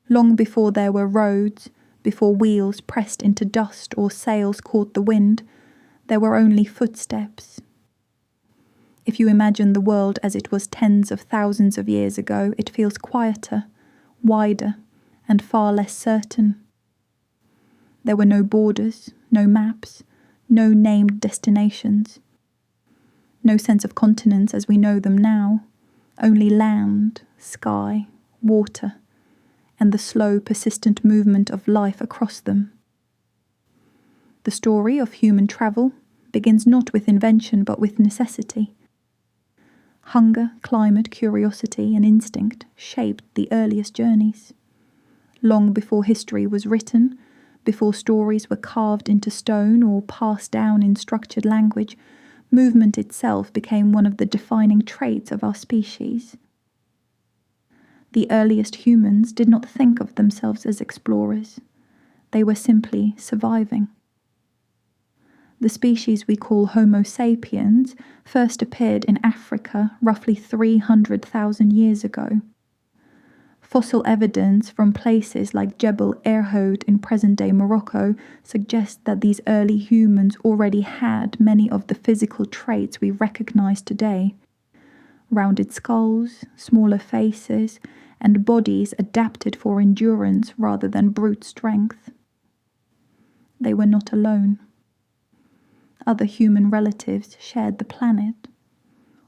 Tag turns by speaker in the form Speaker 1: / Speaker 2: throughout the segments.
Speaker 1: Long before there were roads, before wheels pressed into dust or sails caught the wind, there were only footsteps. If you imagine the world as it was tens of thousands of years ago, it feels quieter, wider, and far less certain. There were no borders, no maps, no named destinations. No sense of continents as we know them now, only land, sky, water, and the slow, persistent movement of life across them. The story of human travel begins not with invention but with necessity. Hunger, climate, curiosity, and instinct shaped the earliest journeys. Long before history was written, before stories were carved into stone or passed down in structured language, movement itself became one of the defining traits of our species. The earliest humans did not think of themselves as explorers. They were simply surviving. The species we call Homo sapiens first appeared in Africa roughly 300,000 years ago. Fossil evidence from places like Jebel Irhoud in present-day Morocco suggests that these early humans already had many of the physical traits we recognize today. Rounded skulls, smaller faces, and bodies adapted for endurance rather than brute strength. They were not alone. Other human relatives shared the planet.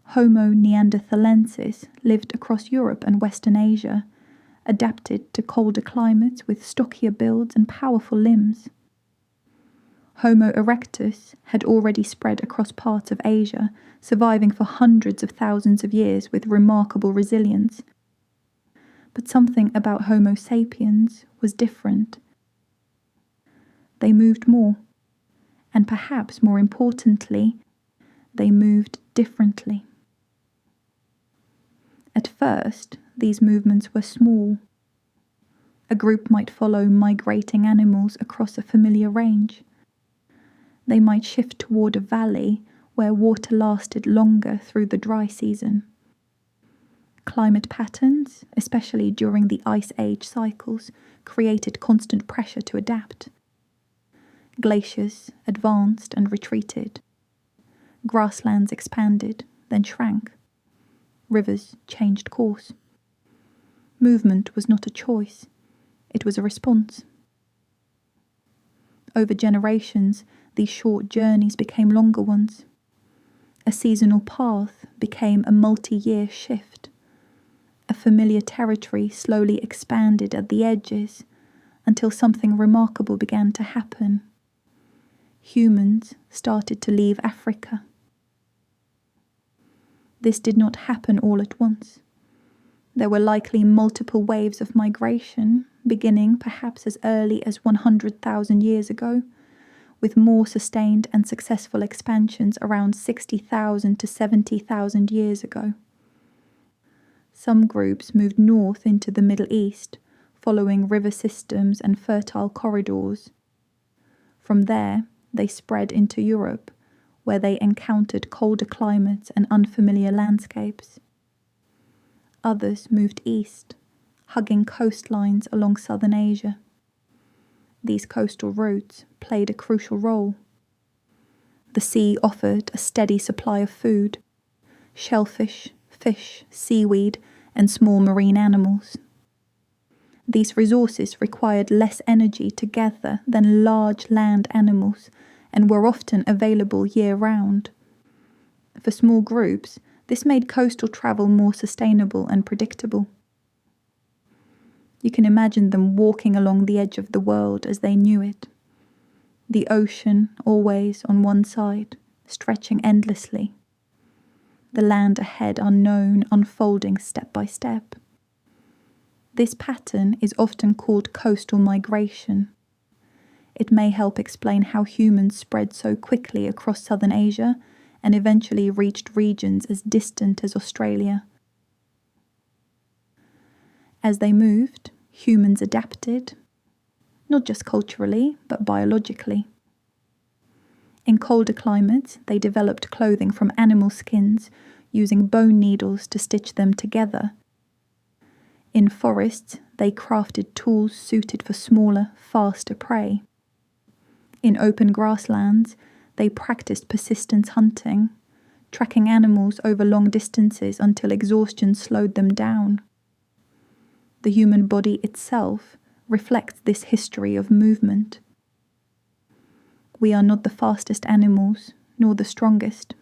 Speaker 1: Homo neanderthalensis lived across Europe and Western Asia, adapted to colder climates with stockier builds and powerful limbs. Homo erectus had already spread across parts of Asia, surviving for hundreds of thousands of years with remarkable resilience. But something about Homo sapiens was different. They moved more, and perhaps more importantly, they moved differently. At first, these movements were small. A group might follow migrating animals across a familiar range. They might shift toward a valley where water lasted longer through the dry season. Climate patterns, especially during the Ice Age cycles, created constant pressure to adapt. Glaciers advanced and retreated. Grasslands expanded, then shrank. Rivers changed course. Movement was not a choice, it was a response. Over generations, these short journeys became longer ones. A seasonal path became a multi-year shift. A familiar territory slowly expanded at the edges until something remarkable began to happen. Humans started to leave Africa. This did not happen all at once. There were likely multiple waves of migration, beginning perhaps as early as 100,000 years ago, with more sustained and successful expansions around 60,000 to 70,000 years ago. Some groups moved north into the Middle East, following river systems and fertile corridors. From there, they spread into Europe, where they encountered colder climates and unfamiliar landscapes. Others moved east, hugging coastlines along southern Asia. These coastal routes played a crucial role. The sea offered a steady supply of food: shellfish, fish, seaweed, and small marine animals. These resources required less energy to gather than large land animals and were often available year-round. For small groups, this made coastal travel more sustainable and predictable. You can imagine them walking along the edge of the world as they knew it. The ocean always on one side, stretching endlessly. The land ahead unknown, unfolding step by step. This pattern is often called coastal migration. It may help explain how humans spread so quickly across southern Asia and eventually reached regions as distant as Australia. As they moved, humans adapted, not just culturally, but biologically. In colder climates, they developed clothing from animal skins, using bone needles to stitch them together. In forests, they crafted tools suited for smaller, faster prey. In open grasslands, they practiced persistence hunting, tracking animals over long distances until exhaustion slowed them down. The human body itself reflects this history of movement. We are not the fastest animals, nor the strongest,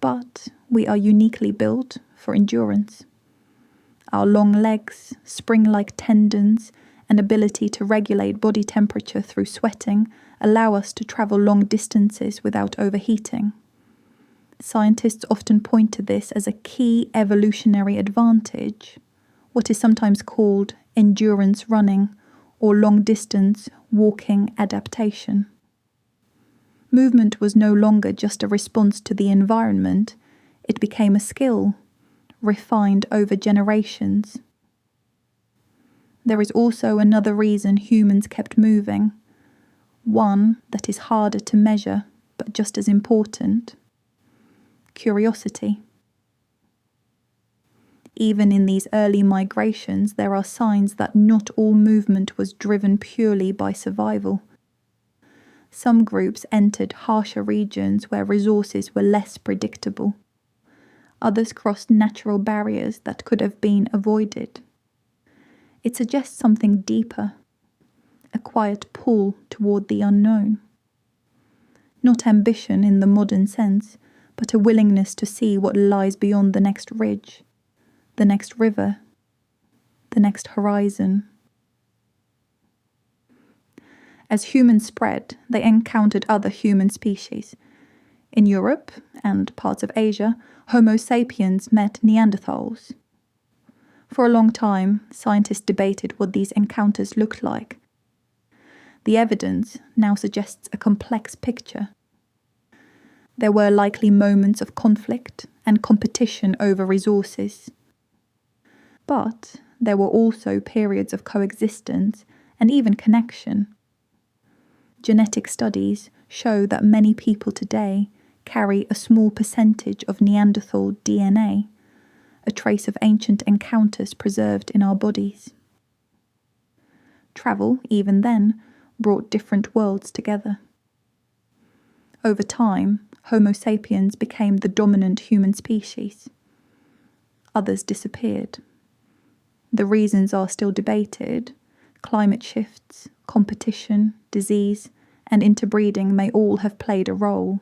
Speaker 1: but we are uniquely built for endurance. Our long legs, spring-like tendons, and ability to regulate body temperature through sweating allow us to travel long distances without overheating. Scientists often point to this as a key evolutionary advantage, what is sometimes called endurance running or long-distance walking adaptation. Movement was no longer just a response to the environment, it became a skill, refined over generations. There is also another reason humans kept moving, one that is harder to measure but just as important: curiosity. Even in these early migrations, there are signs that not all movement was driven purely by survival. Some groups entered harsher regions where resources were less predictable. Others crossed natural barriers that could have been avoided. It suggests something deeper, a quiet pull toward the unknown. Not ambition in the modern sense, but a willingness to see what lies beyond the next ridge, the next river, the next horizon. As humans spread, they encountered other human species. In Europe and parts of Asia, Homo sapiens met Neanderthals. For a long time, scientists debated what these encounters looked like. The evidence now suggests a complex picture. There were likely moments of conflict and competition over resources. But there were also periods of coexistence and even connection. Genetic studies show that many people today carry a small percentage of Neanderthal DNA, a trace of ancient encounters preserved in our bodies. Travel, even then, brought different worlds together. Over time, Homo sapiens became the dominant human species. Others disappeared. The reasons are still debated. Climate shifts, competition, disease, and interbreeding may all have played a role.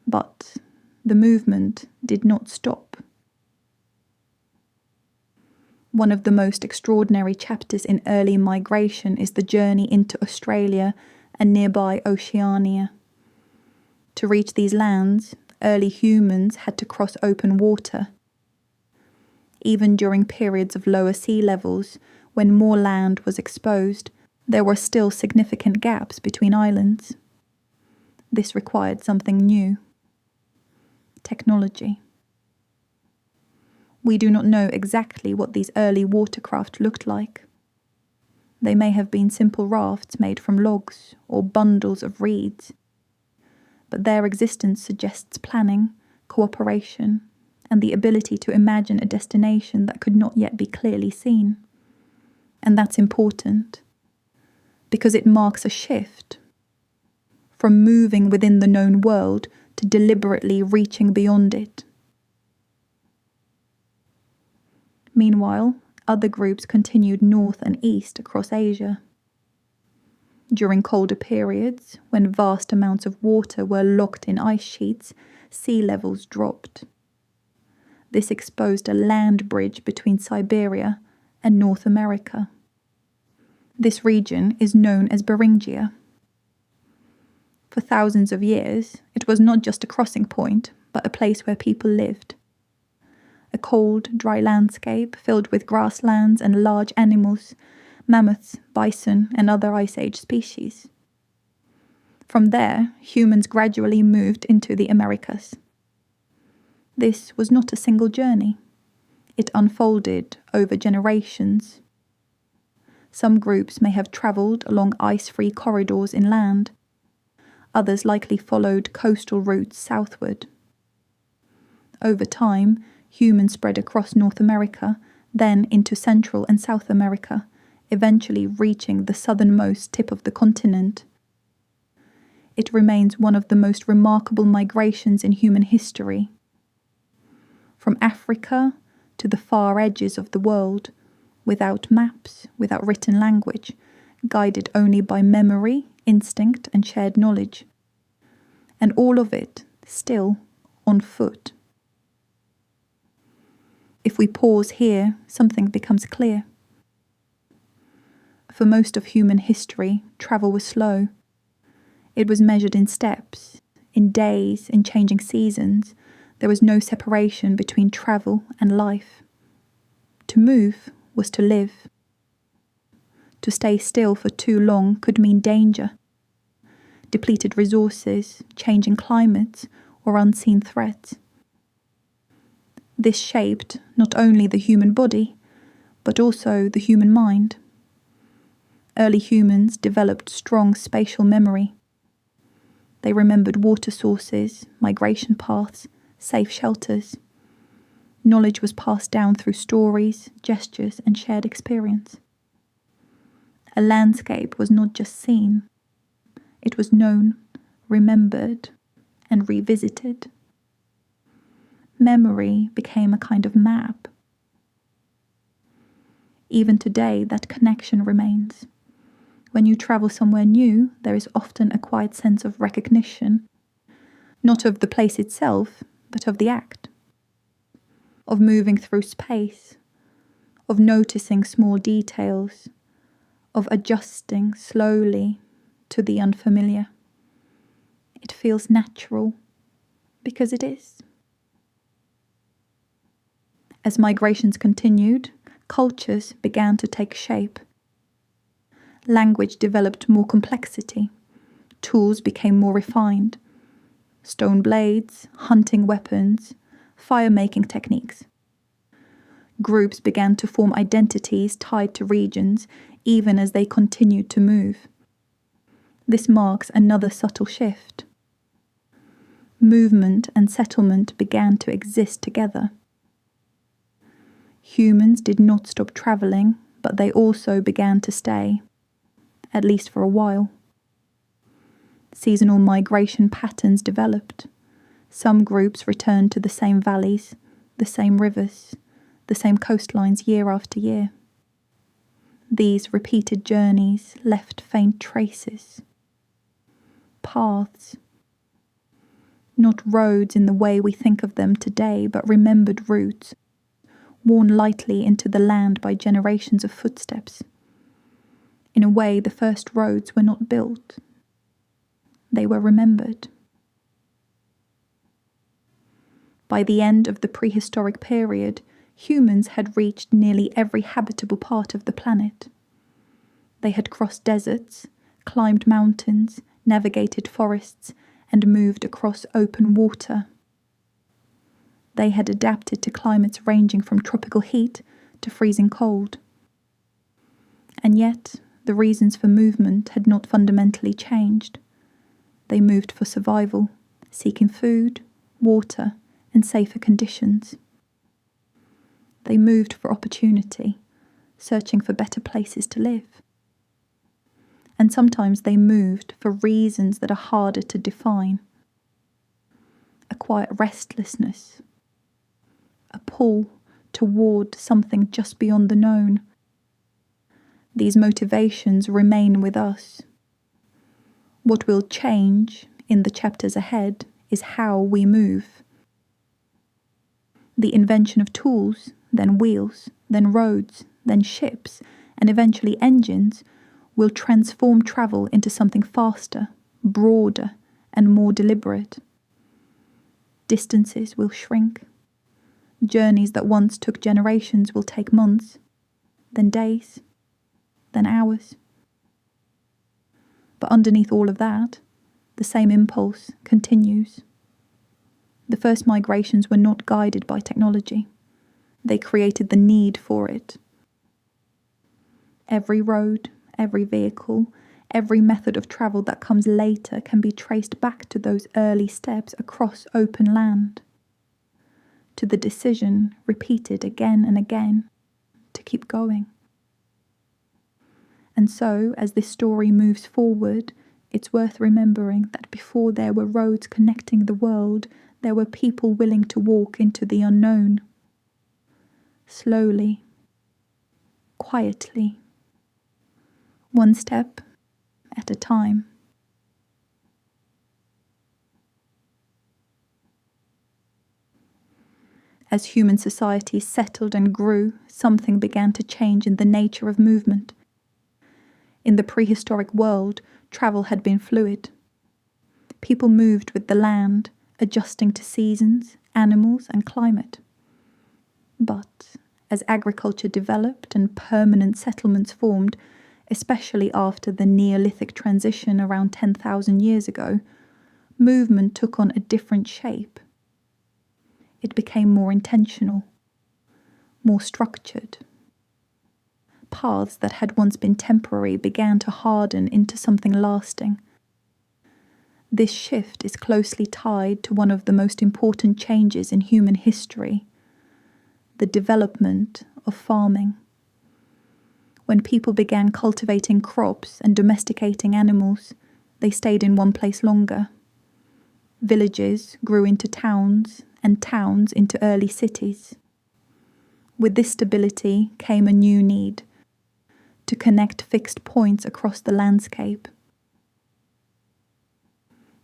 Speaker 1: But the movement did not stop. One of the most extraordinary chapters in early migration is the journey into Australia and nearby Oceania. To reach these lands, early humans had to cross open water. Even during periods of lower sea levels, when more land was exposed, there were still significant gaps between islands. This required something new: technology. We do not know exactly what these early watercraft looked like. They may have been simple rafts made from logs or bundles of reeds, but their existence suggests planning, cooperation, and the ability to imagine a destination that could not yet be clearly seen. And that's important, because it marks a shift from moving within the known world to deliberately reaching beyond it. Meanwhile, other groups continued north and east across Asia. During colder periods, when vast amounts of water were locked in ice sheets, sea levels dropped. This exposed a land bridge between Siberia and North America. This region is known as Beringia. For thousands of years, it was not just a crossing point, but a place where people lived. A cold, dry landscape filled with grasslands and large animals, mammoths, bison, and other Ice Age species. From there, humans gradually moved into the Americas. This was not a single journey. It unfolded over generations. Some groups may have travelled along ice-free corridors inland. Others likely followed coastal routes southward. Over time, humans spread across North America, then into Central and South America, eventually reaching the southernmost tip of the continent. It remains one of the most remarkable migrations in human history. From Africa to the far edges of the world, without maps, without written language, guided only by memory, instinct, and shared knowledge. And all of it still on foot. If we pause here, something becomes clear. For most of human history, travel was slow. It was measured in steps, in days, in changing seasons. There was no separation between travel and life. To move was to live. To stay still for too long could mean danger, depleted resources, changing climates, or unseen threats. This shaped not only the human body, but also the human mind. Early humans developed strong spatial memory. They remembered water sources, migration paths, safe shelters. Knowledge was passed down through stories, gestures, and shared experience. A landscape was not just seen. It was known, remembered, and revisited. Memory became a kind of map. Even today, that connection remains. When you travel somewhere new, there is often a quiet sense of recognition, not of the place itself, but of the act, of moving through space, of noticing small details, of adjusting slowly to the unfamiliar. It feels natural, because it is. As migrations continued, cultures began to take shape. Language developed more complexity. Tools became more refined. Stone blades, hunting weapons, fire-making techniques. Groups began to form identities tied to regions, even as they continued to move. This marks another subtle shift. Movement and settlement began to exist together. Humans did not stop travelling, but they also began to stay, at least for a while. Seasonal migration patterns developed. Some groups returned to the same valleys, the same rivers, the same coastlines year after year. These repeated journeys left faint traces. Paths. Not roads in the way we think of them today, but remembered routes, worn lightly into the land by generations of footsteps. In a way, the first roads were not built. They were remembered. By the end of the prehistoric period, humans had reached nearly every habitable part of the planet. They had crossed deserts, climbed mountains, navigated forests, and moved across open water. They had adapted to climates ranging from tropical heat to freezing cold. And yet, the reasons for movement had not fundamentally changed. They moved for survival, seeking food, water, and safer conditions. They moved for opportunity, searching for better places to live. And sometimes they moved for reasons that are harder to define. A quiet restlessness, a pull toward something just beyond the known. These motivations remain with us. What will change in the chapters ahead is how we move. The invention of tools, then wheels, then roads, then ships, and eventually engines will transform travel into something faster, broader, and more deliberate. Distances will shrink. Journeys that once took generations will take months, then days, then hours. But underneath all of that, the same impulse continues. The first migrations were not guided by technology. They created the need for it. Every road, every vehicle, every method of travel that comes later can be traced back to those early steps across open land, to the decision repeated again and again keep going. And so, as this story moves forward, it's worth remembering that before there were roads connecting the world, there were people willing to walk into the unknown. Slowly, quietly, one step at a time. As human society settled and grew, something began to change in the nature of movement. In the prehistoric world, travel had been fluid. People moved with the land, adjusting to seasons, animals, and climate. But as agriculture developed and permanent settlements formed, especially after the Neolithic transition around 10,000 years ago, movement took on a different shape. It became more intentional, more structured. Paths that had once been temporary began to harden into something lasting. This shift is closely tied to one of the most important changes in human history, the development of farming. When people began cultivating crops and domesticating animals, they stayed in one place longer. Villages grew into towns, and towns into early cities. With this stability came a new need to connect fixed points across the landscape.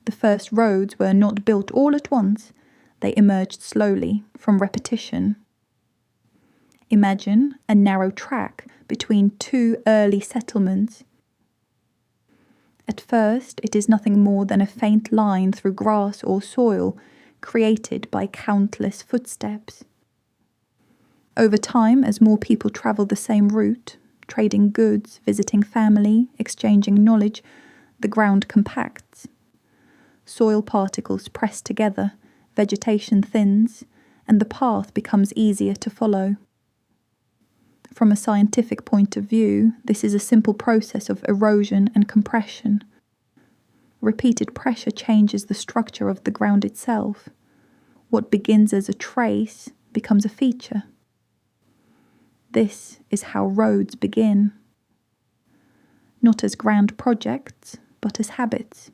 Speaker 1: The first roads were not built all at once, they emerged slowly from repetition. Imagine a narrow track between two early settlements. At first, it is nothing more than a faint line through grass or soil, created by countless footsteps. Over time, as more people travel the same route, trading goods, visiting family, exchanging knowledge, the ground compacts. Soil particles press together, vegetation thins, and the path becomes easier to follow. From a scientific point of view, this is a simple process of erosion and compression. Repeated pressure changes the structure of the ground itself. What begins as a trace becomes a feature. This is how roads begin. Not as grand projects, but as habits.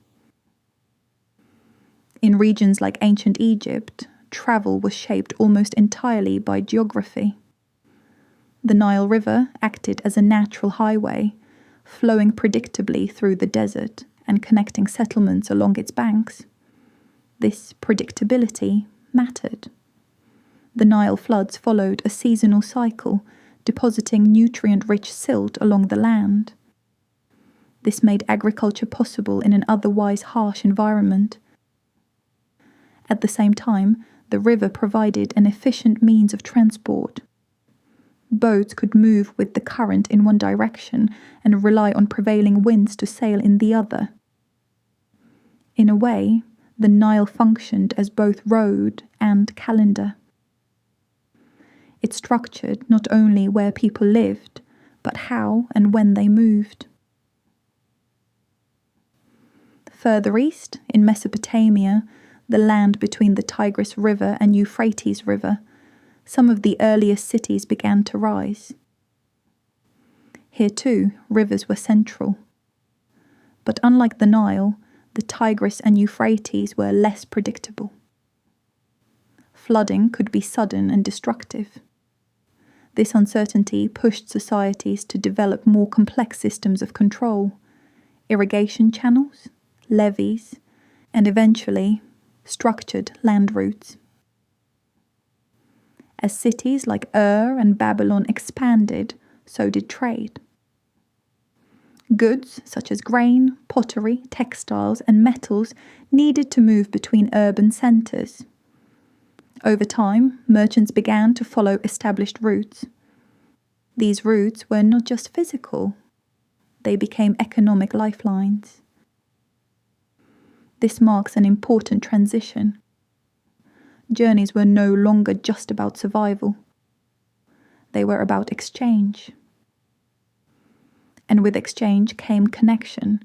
Speaker 1: In regions like ancient Egypt, travel was shaped almost entirely by geography. The Nile River acted as a natural highway, flowing predictably through the desert and connecting settlements along its banks. This predictability mattered. The Nile floods followed a seasonal cycle, depositing nutrient-rich silt along the land. This made agriculture possible in an otherwise harsh environment. At the same time, the river provided an efficient means of transport. Boats could move with the current in one direction and rely on prevailing winds to sail in the other. In a way, the Nile functioned as both road and calendar. It structured not only where people lived, but how and when they moved. Further east, in Mesopotamia, the land between the Tigris River and Euphrates River, some of the earliest cities began to rise. Here too, rivers were central. But unlike the Nile, the Tigris and Euphrates were less predictable. Flooding could be sudden and destructive. This uncertainty pushed societies to develop more complex systems of control, irrigation channels, levees, and eventually structured land routes. As cities like Ur and Babylon expanded, so did trade. Goods such as grain, pottery, textiles, and metals needed to move between urban centres. Over time, merchants began to follow established routes. These routes were not just physical, they became economic lifelines. This marks an important transition. Journeys were no longer just about survival. They were about exchange. And with exchange came connection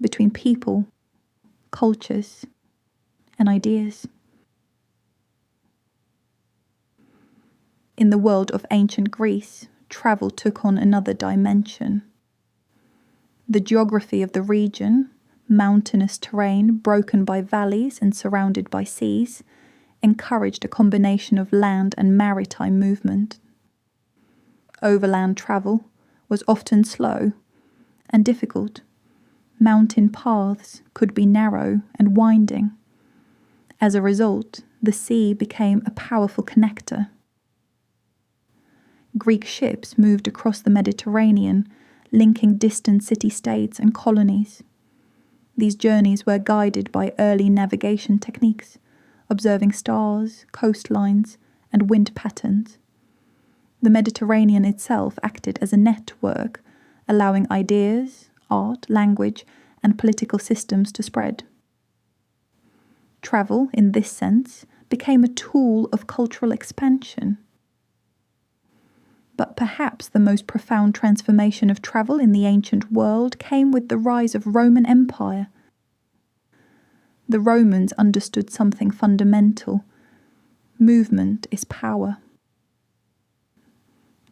Speaker 1: between people, cultures, and ideas. In the world of ancient Greece, travel took on another dimension. The geography of the region, mountainous terrain broken by valleys and surrounded by seas, encouraged a combination of land and maritime movement. Overland travel was often slow and difficult. Mountain paths could be narrow and winding. As a result, the sea became a powerful connector. Greek ships moved across the Mediterranean, linking distant city-states and colonies. These journeys were guided by early navigation techniques, observing stars, coastlines, and wind patterns. The Mediterranean itself acted as a network, allowing ideas, art, language, and political systems to spread. Travel, in this sense, became a tool of cultural expansion. But perhaps the most profound transformation of travel in the ancient world came with the rise of Roman Empire. The Romans understood something fundamental. Movement is power.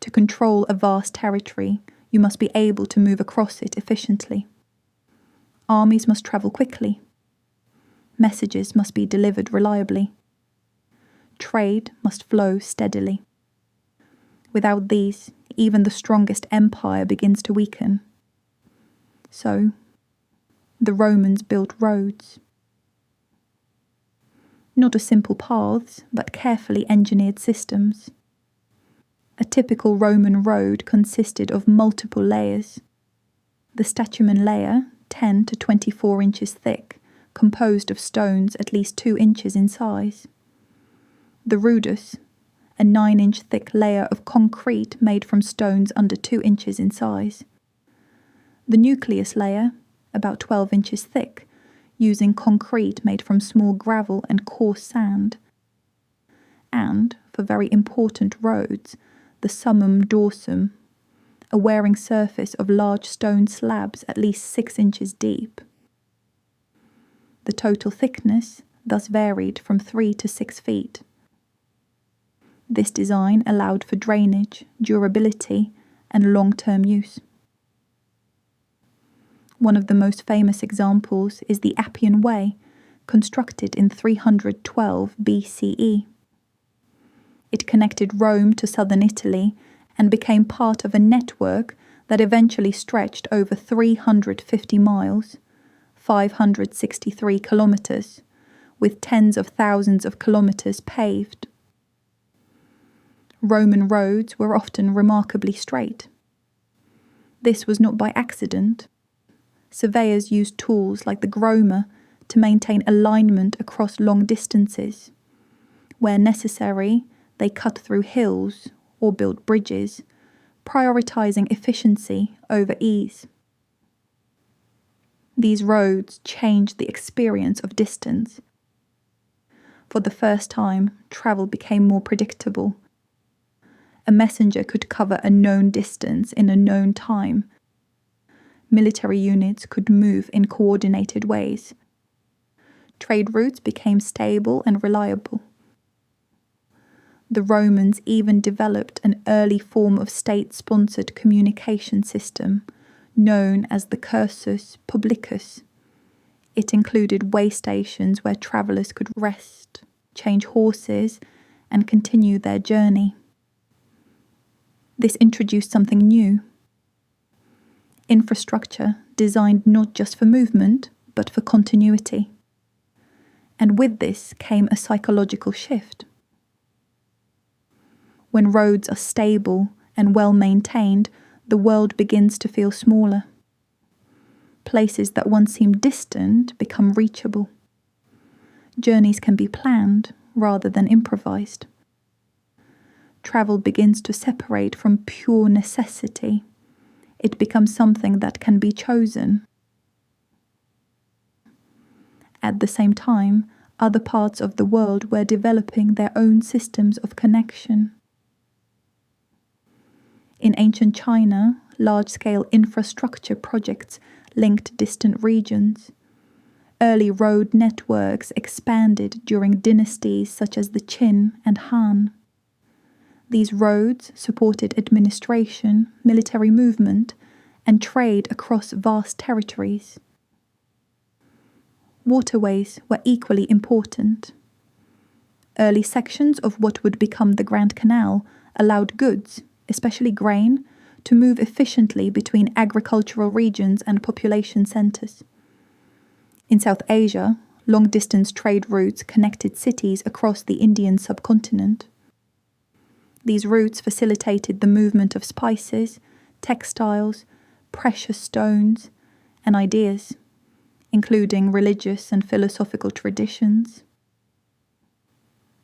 Speaker 1: To control a vast territory, you must be able to move across it efficiently. Armies must travel quickly. Messages must be delivered reliably. Trade must flow steadily. Without these, even the strongest empire begins to weaken. So, the Romans built roads. Not as simple paths, but carefully engineered systems. A typical Roman road consisted of multiple layers. The statumen layer, 10 to 24 inches thick, composed of stones at least 2 inches in size. The rudus, a 9-inch thick layer of concrete made from stones under 2 inches in size. The nucleus layer, about 12 inches thick, using concrete made from small gravel and coarse sand. And, for very important roads, the summum dorsum, a wearing surface of large stone slabs at least 6 inches deep. The total thickness thus varied from 3 to 6 feet. This design allowed for drainage, durability, and long-term use. One of the most famous examples is the Appian Way, constructed in 312 BCE. It connected Rome to southern Italy and became part of a network that eventually stretched over 350 miles, 563 kilometers, with tens of thousands of kilometers paved. Roman roads were often remarkably straight. This was not by accident. Surveyors used tools like the groma to maintain alignment across long distances. Where necessary, they cut through hills or built bridges, prioritizing efficiency over ease. These roads changed the experience of distance. For the first time, travel became more predictable. A messenger could cover a known distance in a known time. Military units could move in coordinated ways. Trade routes became stable and reliable. The Romans even developed an early form of state-sponsored communication system, known as the cursus publicus. It included way stations where travellers could rest, change horses, and continue their journey. This introduced something new. Infrastructure designed not just for movement, but for continuity. And with this came a psychological shift. When roads are stable and well maintained, the world begins to feel smaller. Places that once seemed distant become reachable. Journeys can be planned rather than improvised. Travel begins to separate from pure necessity. It becomes something that can be chosen. At the same time, other parts of the world were developing their own systems of connection. In ancient China, large-scale infrastructure projects linked distant regions. Early road networks expanded during dynasties such as the Qin and Han. These roads supported administration, military movement, and trade across vast territories. Waterways were equally important. Early sections of what would become the Grand Canal allowed goods, especially grain, to move efficiently between agricultural regions and population centres. In South Asia, long-distance trade routes connected cities across the Indian subcontinent. These routes facilitated the movement of spices, textiles, precious stones, and ideas, including religious and philosophical traditions.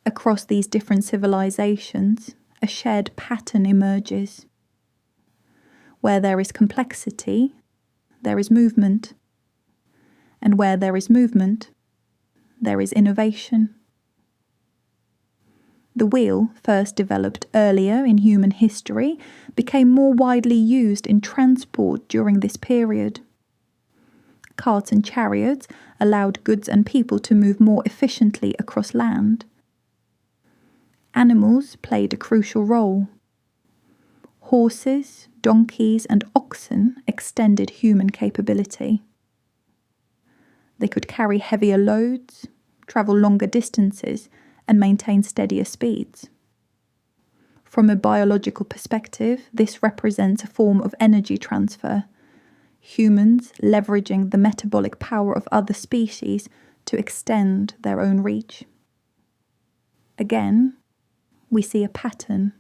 Speaker 1: Across these different civilizations, a shared pattern emerges. Where there is complexity, there is movement. And where there is movement, there is innovation. The wheel, first developed earlier in human history, became more widely used in transport during this period. Carts and chariots allowed goods and people to move more efficiently across land. Animals played a crucial role. Horses, donkeys, and oxen extended human capability. They could carry heavier loads, travel longer distances, and maintain steadier speeds. From a biological perspective, this represents a form of energy transfer, humans leveraging the metabolic power of other species to extend their own reach. Again, we see a pattern.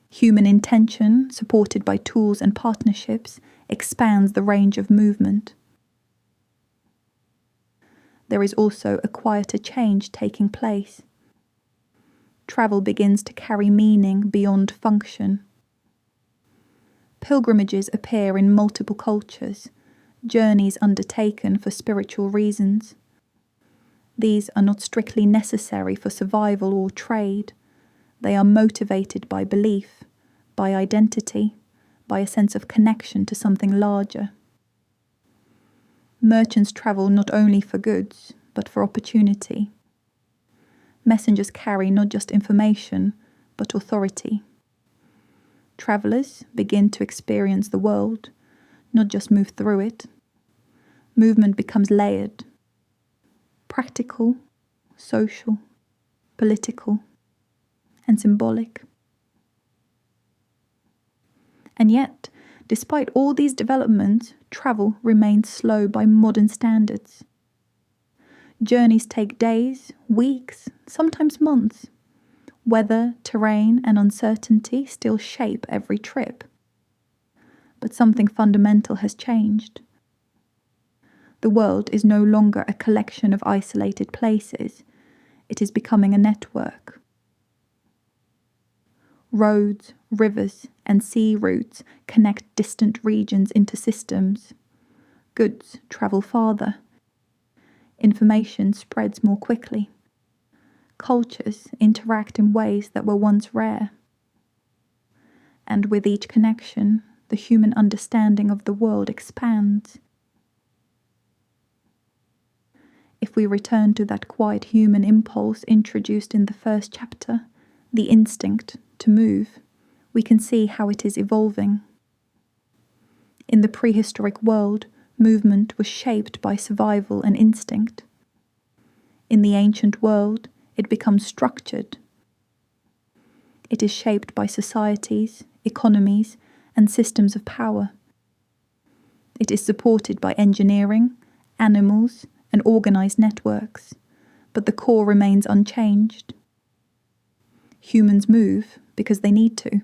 Speaker 1: Human intention, supported by tools and partnerships, expands the range of movement. There is also a quieter change taking place. Travel begins to carry meaning beyond function. Pilgrimages appear in multiple cultures, journeys undertaken for spiritual reasons. These are not strictly necessary for survival or trade. They are motivated by belief, by identity, by a sense of connection to something larger. Merchants travel not only for goods, but for opportunity. Messengers carry not just information, but authority. Travellers begin to experience the world, not just move through it. Movement becomes layered, practical, social, political, and symbolic. And yet, despite all these developments, travel remains slow by modern standards. Journeys take days, weeks, sometimes months. Weather, terrain, and uncertainty still shape every trip. But something fundamental has changed. The world is no longer a collection of isolated places. It is becoming a network. Roads, rivers, and sea routes connect distant regions into systems. Goods travel farther. Information spreads more quickly. Cultures interact in ways that were once rare. And with each connection, the human understanding of the world expands. If we return to that quiet human impulse introduced in the first chapter, the instinct to move, we can see how it is evolving. In the prehistoric world, movement was shaped by survival and instinct. In the ancient world, it becomes structured. It is shaped by societies, economies, and systems of power. It is supported by engineering, animals, and organized networks, but the core remains unchanged. Humans move because they need to.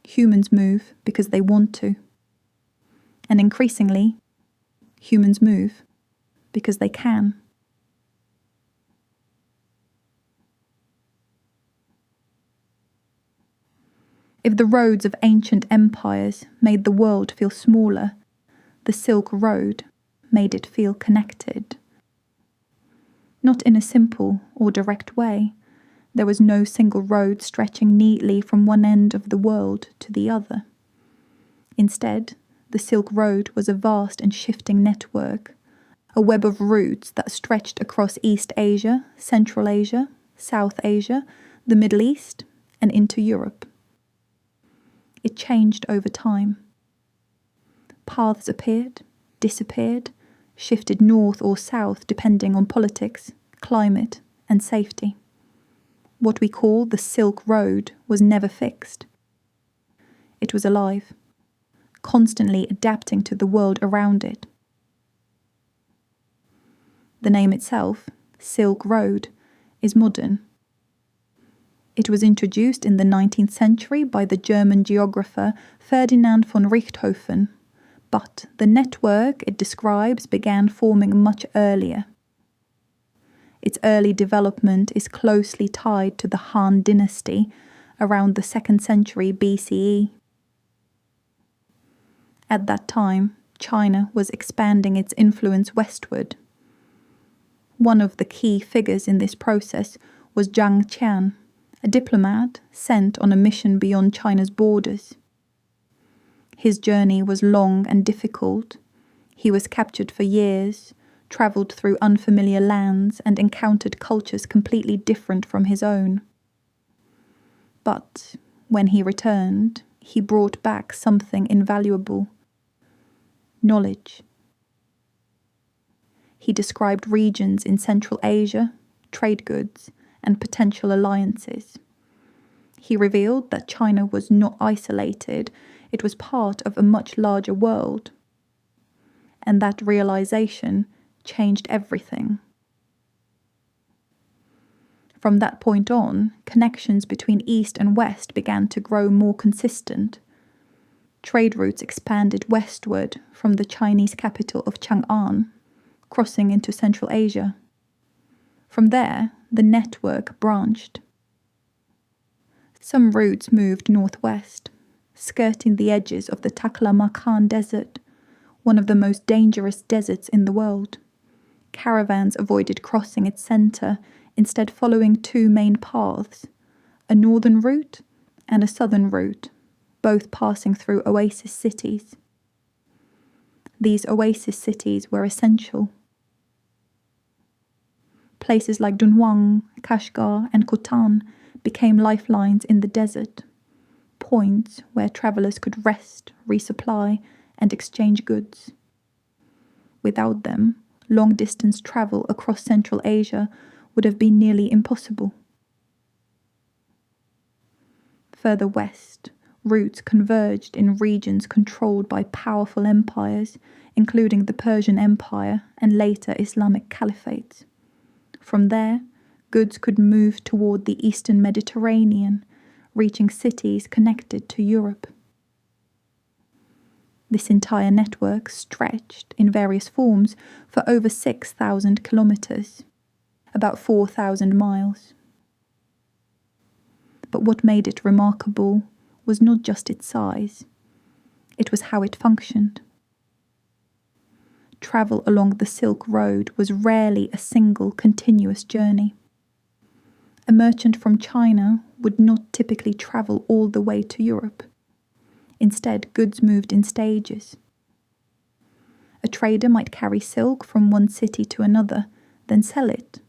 Speaker 1: Humans move because they want to. And increasingly, humans move because they can. If the roads of ancient empires made the world feel smaller, the Silk Road made it feel connected. Not in a simple or direct way. There was no single road stretching neatly from one end of the world to the other. Instead, the Silk Road was a vast and shifting network, a web of routes that stretched across East Asia, Central Asia, South Asia, the Middle East, and into Europe. It changed over time. Paths appeared, disappeared, shifted north or south depending on politics, climate, and safety. What we call the Silk Road was never fixed. It was alive, constantly adapting to the world around it. The name itself, Silk Road, is modern. It was introduced in the 19th century by the German geographer Ferdinand von Richthofen, but the network it describes began forming much earlier. Its early development is closely tied to the Han dynasty around the 2nd century BCE. At that time, China was expanding its influence westward. One of the key figures in this process was Zhang Qian, a diplomat sent on a mission beyond China's borders. His journey was long and difficult. He was captured for years, travelled through unfamiliar lands, and encountered cultures completely different from his own. But when he returned, he brought back something invaluable: knowledge. He described regions in Central Asia, trade goods, and potential alliances. He revealed that China was not isolated, it was part of a much larger world. And that realization changed everything. From that point on, connections between East and West began to grow more consistent. Trade routes expanded westward from the Chinese capital of Chang'an, crossing into Central Asia. From there, the network branched. Some routes moved northwest, skirting the edges of the Taklamakan Desert, one of the most dangerous deserts in the world. Caravans avoided crossing its centre, instead following two main paths, a northern route and a southern route, both passing through oasis cities. These oasis cities were essential. Places like Dunhuang, Kashgar, and Khotan became lifelines in the desert, points where travellers could rest, resupply, and exchange goods. Without them, long-distance travel across Central Asia would have been nearly impossible. Further west, routes converged in regions controlled by powerful empires, including the Persian Empire and later Islamic caliphates. From there, goods could move toward the eastern Mediterranean, reaching cities connected to Europe. This entire network stretched in various forms for over 6,000 kilometers, about 4,000 miles. But what made it remarkable was not just its size, it was how it functioned. Travel along the Silk Road was rarely a single continuous journey. A merchant from China would not typically travel all the way to Europe. Instead, goods moved in stages. A trader might carry silk from one city to another, then sell it.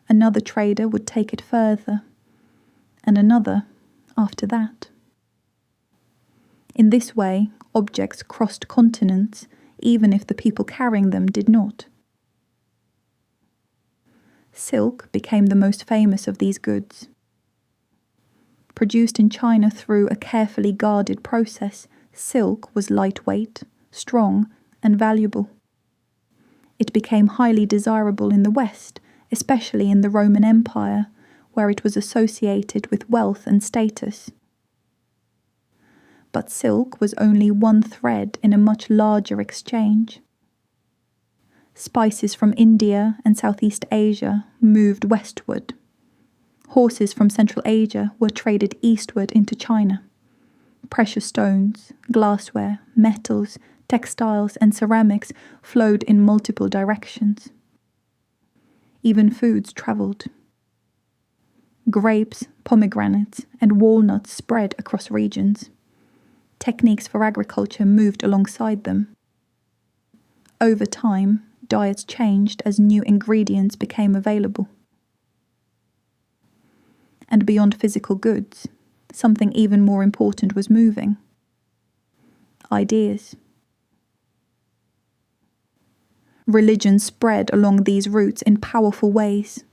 Speaker 1: Another trader would take it further, and another after that. In this way, objects crossed continents, even if the people carrying them did not. Silk became the most famous of these goods. Produced in China through a carefully guarded process, silk was lightweight, strong, and valuable. It became highly desirable in the West, especially in the Roman Empire, where it was associated with wealth and status. But silk was only one thread in a much larger exchange. Spices from India and Southeast Asia moved westward. Horses from Central Asia were traded eastward into China. Precious stones, glassware, metals, textiles, and ceramics flowed in multiple directions. Even foods travelled. Grapes, pomegranates, and walnuts spread across regions. Techniques for agriculture moved alongside them. Over time, diets changed as new ingredients became available. And beyond physical goods, something even more important was moving. Ideas. Religion spread along these routes in powerful ways.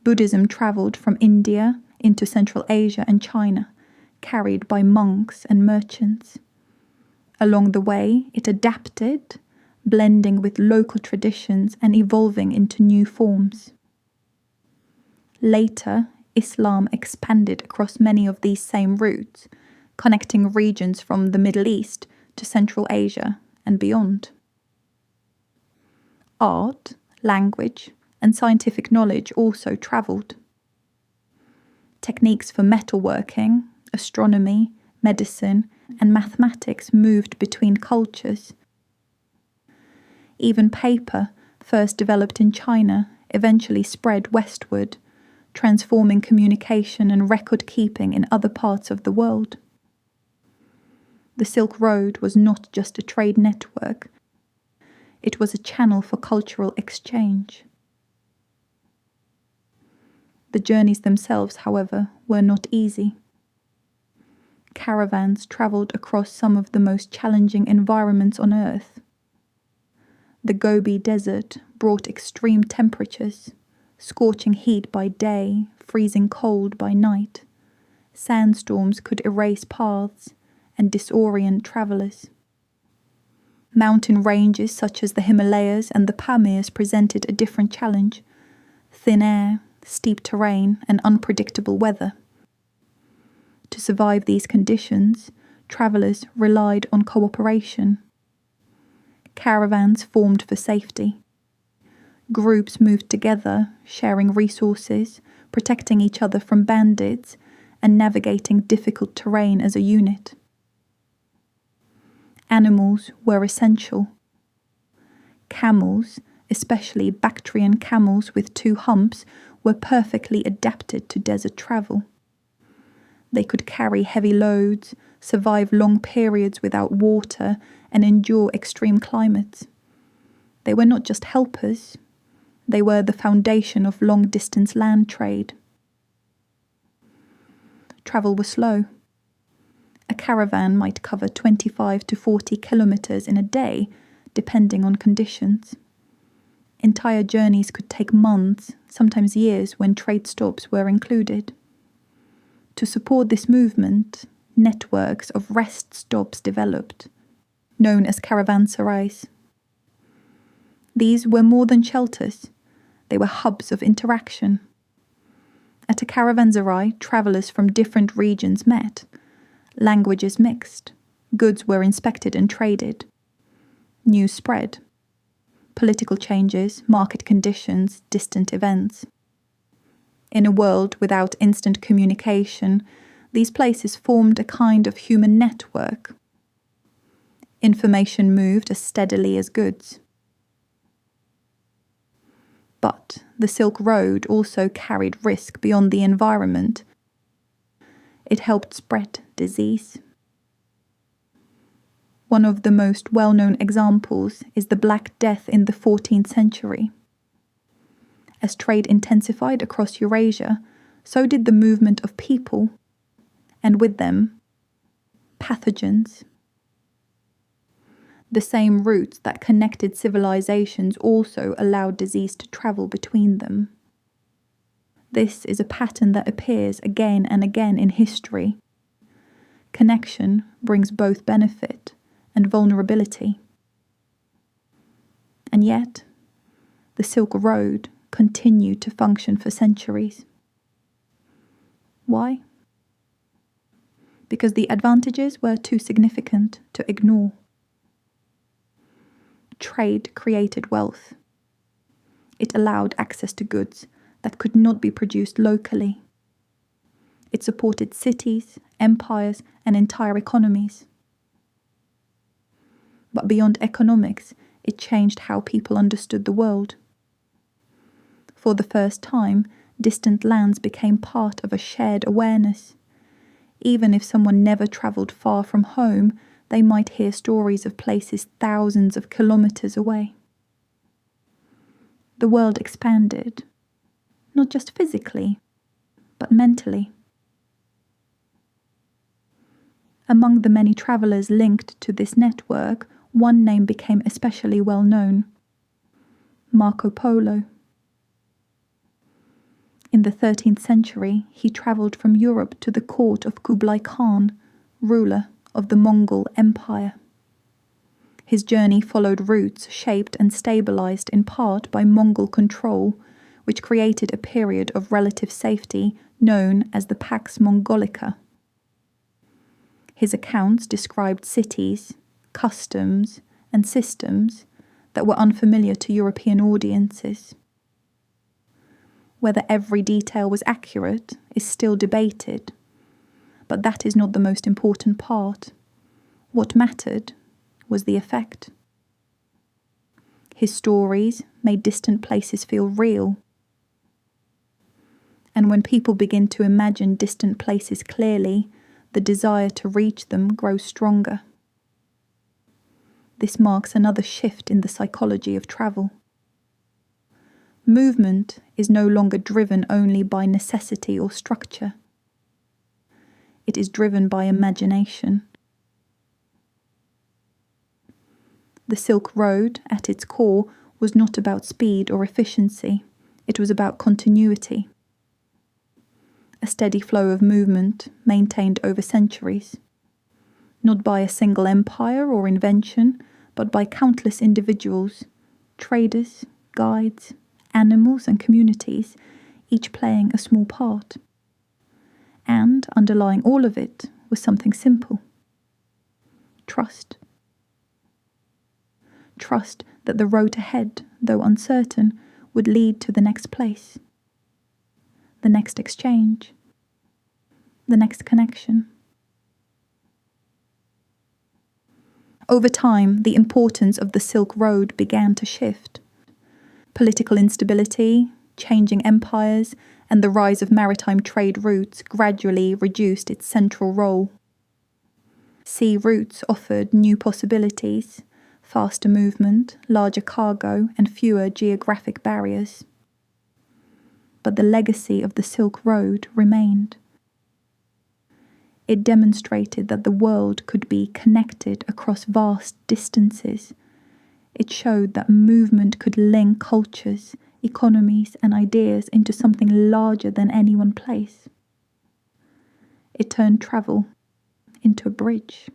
Speaker 1: Buddhism travelled from India into Central Asia and China, carried by monks and merchants. Along the way, it adapted, blending with local traditions and evolving into new forms. Later, Islam expanded across many of these same routes, connecting regions from the Middle East to Central Asia and beyond. Art, language, and scientific knowledge also travelled. Techniques for metalworking, astronomy, medicine, and mathematics moved between cultures. Even paper, first developed in China, eventually spread westward, transforming communication and record-keeping in other parts of the world. The Silk Road was not just a trade network, it was a channel for cultural exchange. The journeys themselves, however, were not easy. Caravans travelled across some of the most challenging environments on Earth. The Gobi Desert brought extreme temperatures, scorching heat by day, freezing cold by night. Sandstorms could erase paths and disorient travellers. Mountain ranges such as the Himalayas and the Pamirs presented a different challenge: thin air, steep terrain, and unpredictable weather. To survive these conditions, travellers relied on cooperation. Caravans formed for safety. Groups moved together, sharing resources, protecting each other from bandits, and navigating difficult terrain as a unit. Animals were essential. Camels, especially Bactrian camels with 2 humps, were perfectly adapted to desert travel. They could carry heavy loads, survive long periods without water, and endure extreme climates. They were not just helpers, they were the foundation of long-distance land trade. Travel was slow. A caravan might cover 25 to 40 kilometers in a day, depending on conditions. Entire journeys could take months, sometimes years, when trade stops were included. To support this movement, networks of rest stops developed, known as caravanserais. These were more than shelters, they were hubs of interaction. At a caravanserai, travellers from different regions met. Languages mixed, goods were inspected and traded. News spread. Political changes, market conditions, distant events. In a world without instant communication, these places formed a kind of human network. Information moved as steadily as goods. But the Silk Road also carried risk beyond the environment. It helped spread disease. One of the most well-known examples is the Black Death in the 14th century. As trade intensified across Eurasia, so did the movement of people, and with them, pathogens. The same routes that connected civilizations also allowed disease to travel between them. This is a pattern that appears again and again in history. Connection brings both benefit and vulnerability. And yet, the Silk Road continued to function for centuries. Why? Because the advantages were too significant to ignore. Trade created wealth. It allowed access to goods that could not be produced locally. It supported cities, empires, and entire economies. But beyond economics, it changed how people understood the world. For the first time, distant lands became part of a shared awareness. Even if someone never travelled far from home, they might hear stories of places thousands of kilometres away. The world expanded, not just physically, but mentally. Among the many travellers linked to this network, one name became especially well known: Marco Polo. In the 13th century, he travelled from Europe to the court of Kublai Khan, ruler of the Mongol Empire. His journey followed routes shaped and stabilized in part by Mongol control, which created a period of relative safety known as the Pax Mongolica. His accounts described cities, customs, and systems that were unfamiliar to European audiences. Whether every detail was accurate is still debated, but that is not the most important part. What mattered was the effect. His stories made distant places feel real. And when people begin to imagine distant places clearly, the desire to reach them grows stronger. This marks another shift in the psychology of travel. Movement is no longer driven only by necessity or structure. It is driven by imagination. The Silk Road, at its core, was not about speed or efficiency. It was about continuity. A steady flow of movement maintained over centuries, not by a single empire or invention, but by countless individuals, traders, guides, animals and communities, each playing a small part. And underlying all of it was something simple: trust. Trust that the road ahead, though uncertain, would lead to the next place, the next exchange, the next connection. Over time, the importance of the Silk Road began to shift. Political instability, changing empires, and the rise of maritime trade routes gradually reduced its central role. Sea routes offered new possibilities: faster movement, larger cargo, and fewer geographic barriers. But the legacy of the Silk Road remained. It demonstrated that the world could be connected across vast distances. It showed that movement could link cultures, economies, and ideas into something larger than any one place. It turned travel into a bridge.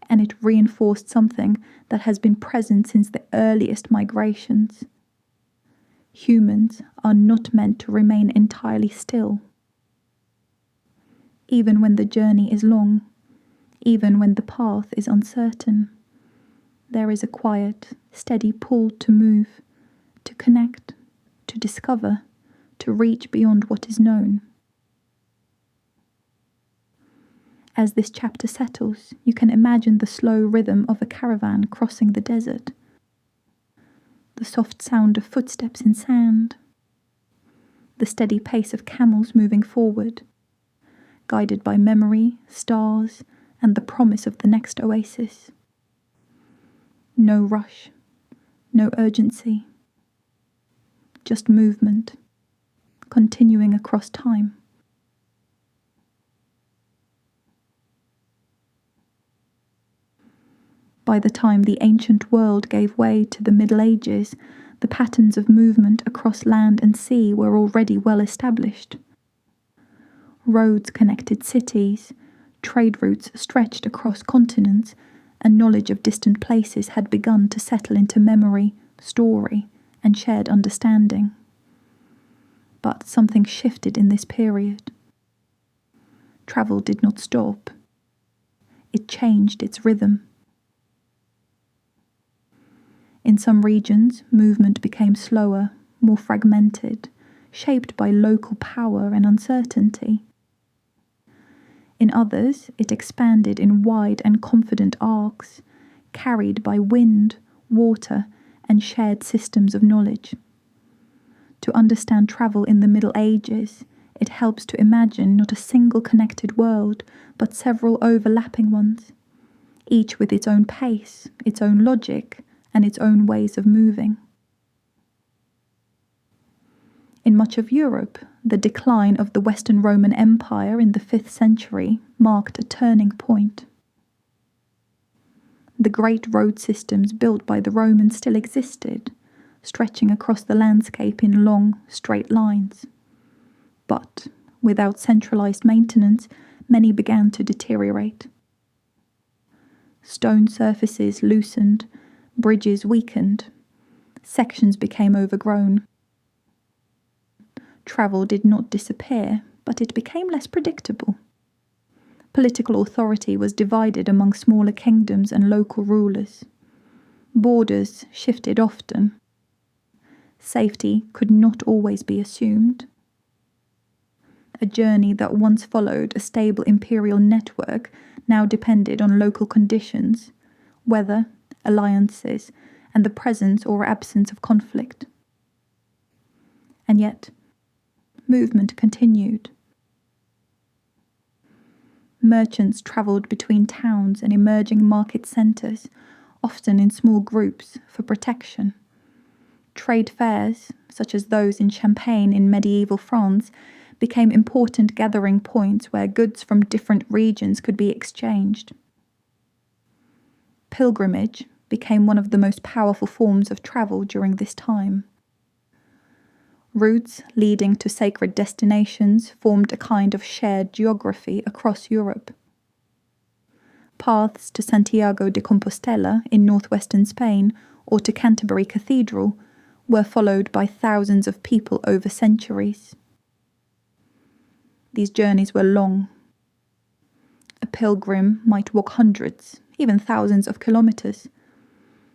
Speaker 1: And it reinforced something that has been present since the earliest migrations. Humans are not meant to remain entirely still. Even when the journey is long, even when the path is uncertain, there is a quiet, steady pull to move, to connect, to discover, to reach beyond what is known. As this chapter settles, you can imagine the slow rhythm of a caravan crossing the desert, the soft sound of footsteps in sand, the steady pace of camels moving forward, guided by memory, stars, and the promise of the next oasis. No rush, no urgency, just movement, continuing across time. By the time the ancient world gave way to the Middle Ages, the patterns of movement across land and sea were already well established. Roads connected cities, trade routes stretched across continents, and knowledge of distant places had begun to settle into memory, story, and shared understanding. But something shifted in this period. Travel did not stop. It changed its rhythm. In some regions, movement became slower, more fragmented, shaped by local power and uncertainty. In others, it expanded in wide and confident arcs, carried by wind, water, and shared systems of knowledge. To understand travel in the Middle Ages, it helps to imagine not a single connected world, but several overlapping ones, each with its own pace, its own logic, and its own ways of moving. In much of Europe, the decline of the Western Roman Empire in the 5th century marked a turning point. The great road systems built by the Romans still existed, stretching across the landscape in long, straight lines. But, without centralized maintenance, many began to deteriorate. Stone surfaces loosened, bridges weakened, sections became overgrown. Travel did not disappear, but it became less predictable. Political authority was divided among smaller kingdoms and local rulers. Borders shifted often. Safety could not always be assumed. A journey that once followed a stable imperial network now depended on local conditions, weather, alliances, and the presence or absence of conflict. And yet, movement continued. Merchants travelled between towns and emerging market centres, often in small groups, for protection. Trade fairs, such as those in Champagne in medieval France, became important gathering points where goods from different regions could be exchanged. Pilgrimage became one of the most powerful forms of travel during this time. Routes leading to sacred destinations formed a kind of shared geography across Europe. Paths to Santiago de Compostela in northwestern Spain or to Canterbury Cathedral were followed by thousands of people over centuries. These journeys were long. A pilgrim might walk hundreds, even thousands of kilometers.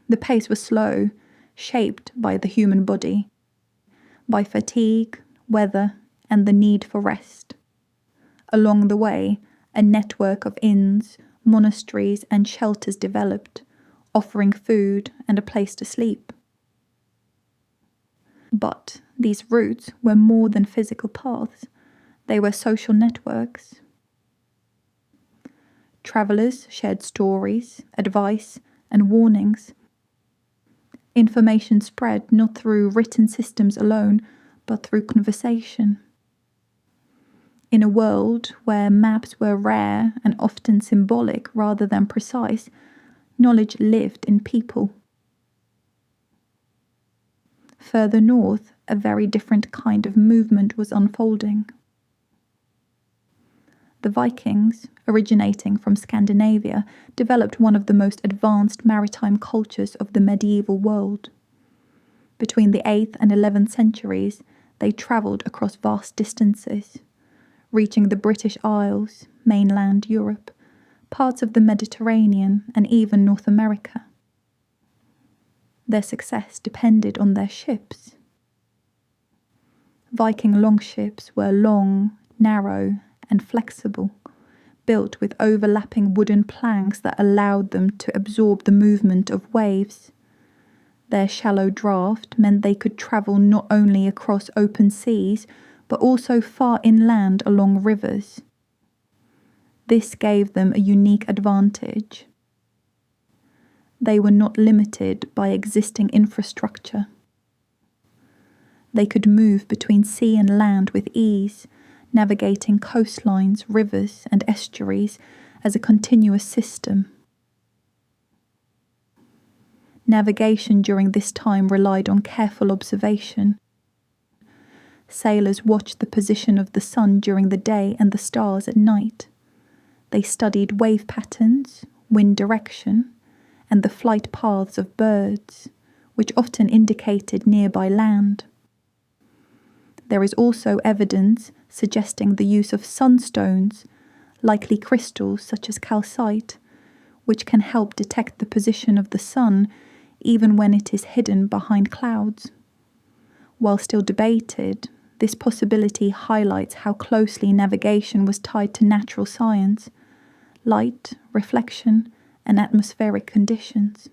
Speaker 1: The pace was slow, shaped by the human body, by fatigue, weather, and the need for rest. Along the way, a network of inns, monasteries, and shelters developed, offering food and a place to sleep. But these routes were more than physical paths. They were social networks. Travellers shared stories, advice, and warnings. Information spread not through written systems alone, but through conversation. In a world where maps were rare and often symbolic rather than precise, knowledge lived in people. Further north, a very different kind of movement was unfolding. The Vikings, originating from Scandinavia, developed one of the most advanced maritime cultures of the medieval world. Between the 8th and 11th centuries, they travelled across vast distances, reaching the British Isles, mainland Europe, parts of the Mediterranean, and even North America. Their success depended on their ships. Viking longships were long, narrow, and flexible, built with overlapping wooden planks that allowed them to absorb the movement of waves. Their shallow draft meant they could travel not only across open seas, but also far inland along rivers. This gave them a unique advantage. They were not limited by existing infrastructure. They could move between sea and land with ease, navigating coastlines, rivers, and estuaries as a continuous system. Navigation during this time relied on careful observation. Sailors watched the position of the sun during the day and the stars at night. They studied wave patterns, wind direction, and the flight paths of birds, which often indicated nearby land. There is also evidence suggesting the use of sunstones, likely crystals such as calcite, which can help detect the position of the sun even when it is hidden behind clouds. While still debated, this possibility highlights how closely navigation was tied to natural science, light, reflection, and atmospheric conditions.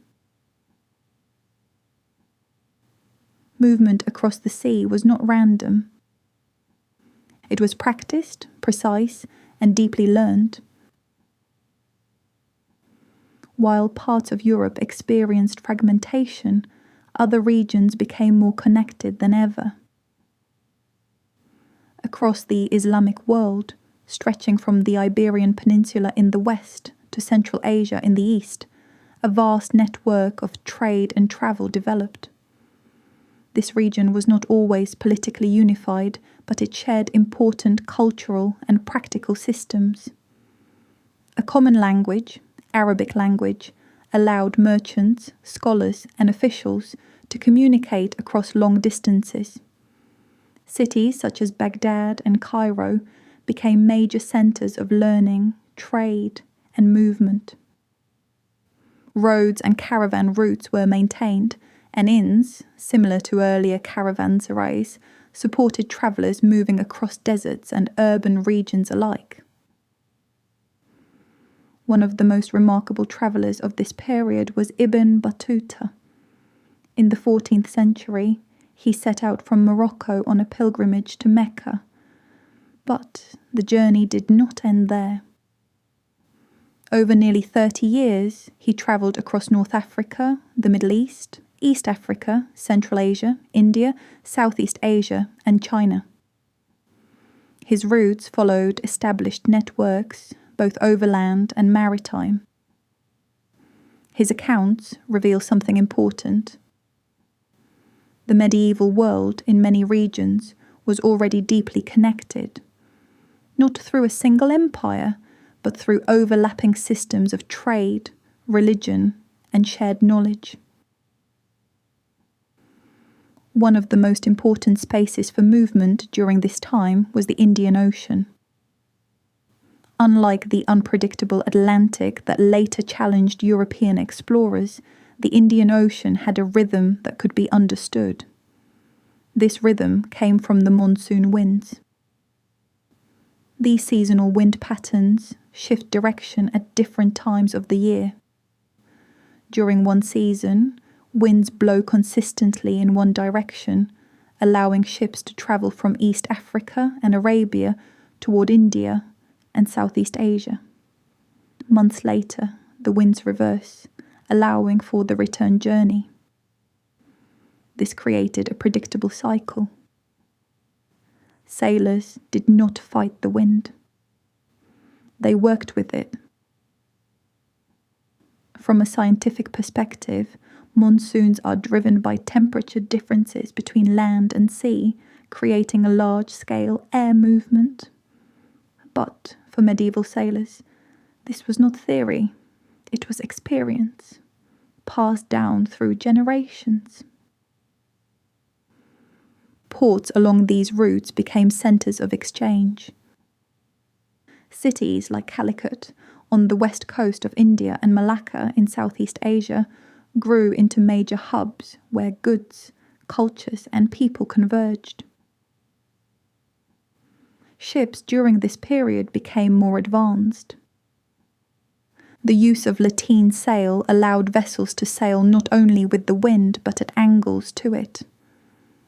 Speaker 1: Movement across the sea was not random. It was practiced, precise, and deeply learned. While parts of Europe experienced fragmentation, other regions became more connected than ever. across the Islamic world, stretching from the Iberian Peninsula in the west to Central Asia in the east, a vast network of trade and travel developed. This region was not always politically unified, but it shared important cultural and practical systems. A common language, Arabic language, allowed merchants, scholars, and officials to communicate across long distances. Cities such as Baghdad and Cairo became major centers of learning, trade, and movement. Roads and caravan routes were maintained, and inns, similar to earlier caravanserais, supported travellers moving across deserts and urban regions alike. One of the most remarkable travellers of this period was Ibn Battuta. In the 14th century, he set out from Morocco on a pilgrimage to Mecca, but the journey did not end there. Over nearly 30 years, he travelled across North Africa, the Middle East, East Africa, Central Asia, India, Southeast Asia, and China. His routes followed established networks, both overland and maritime. His accounts reveal something important. The medieval world in many regions was already deeply connected, not through a single empire, but through overlapping systems of trade, religion, and shared knowledge. One of the most important spaces for movement during this time was the Indian Ocean. Unlike the unpredictable Atlantic that later challenged European explorers, the Indian Ocean had a rhythm that could be understood. This rhythm came from the monsoon winds. These seasonal wind patterns shift direction at different times of the year. During one season, winds blow consistently in one direction, allowing ships to travel from East Africa and Arabia toward India and Southeast Asia. Months later, the winds reverse, allowing for the return journey. This created a predictable cycle. Sailors did not fight the wind. They worked with it. From a scientific perspective, monsoons are driven by temperature differences between land and sea, creating a large-scale air movement. But for medieval sailors, this was not theory, it was experience, passed down through generations. Ports along these routes became centres of exchange. Cities like Calicut on the west coast of India and Malacca in Southeast Asia grew into major hubs where goods, cultures, and people converged. Ships during this period became more advanced. The use of lateen sail allowed vessels to sail not only with the wind but at angles to it.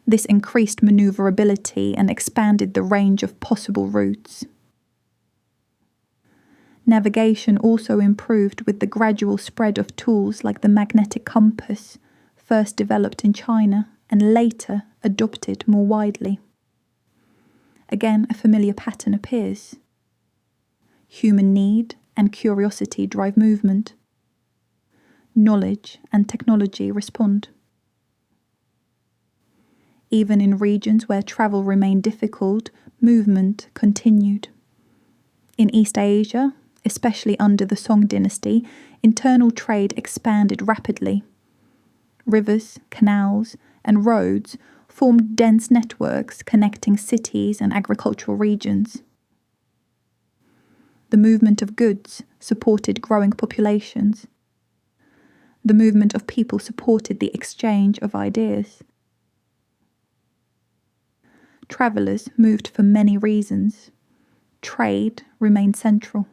Speaker 1: This increased manoeuvrability and expanded the range of possible routes. Navigation also improved with the gradual spread of tools like the magnetic compass, first developed in China and later adopted more widely. Again, a familiar pattern appears. Human need and curiosity drive movement. Knowledge and technology respond. Even in regions where travel remained difficult, movement continued. In East Asia, especially under the Song dynasty, internal trade expanded rapidly. Rivers, canals, and roads formed dense networks connecting cities and agricultural regions. The movement of goods supported growing populations. The movement of people supported the exchange of ideas. Travellers moved for many reasons. Trade remained central.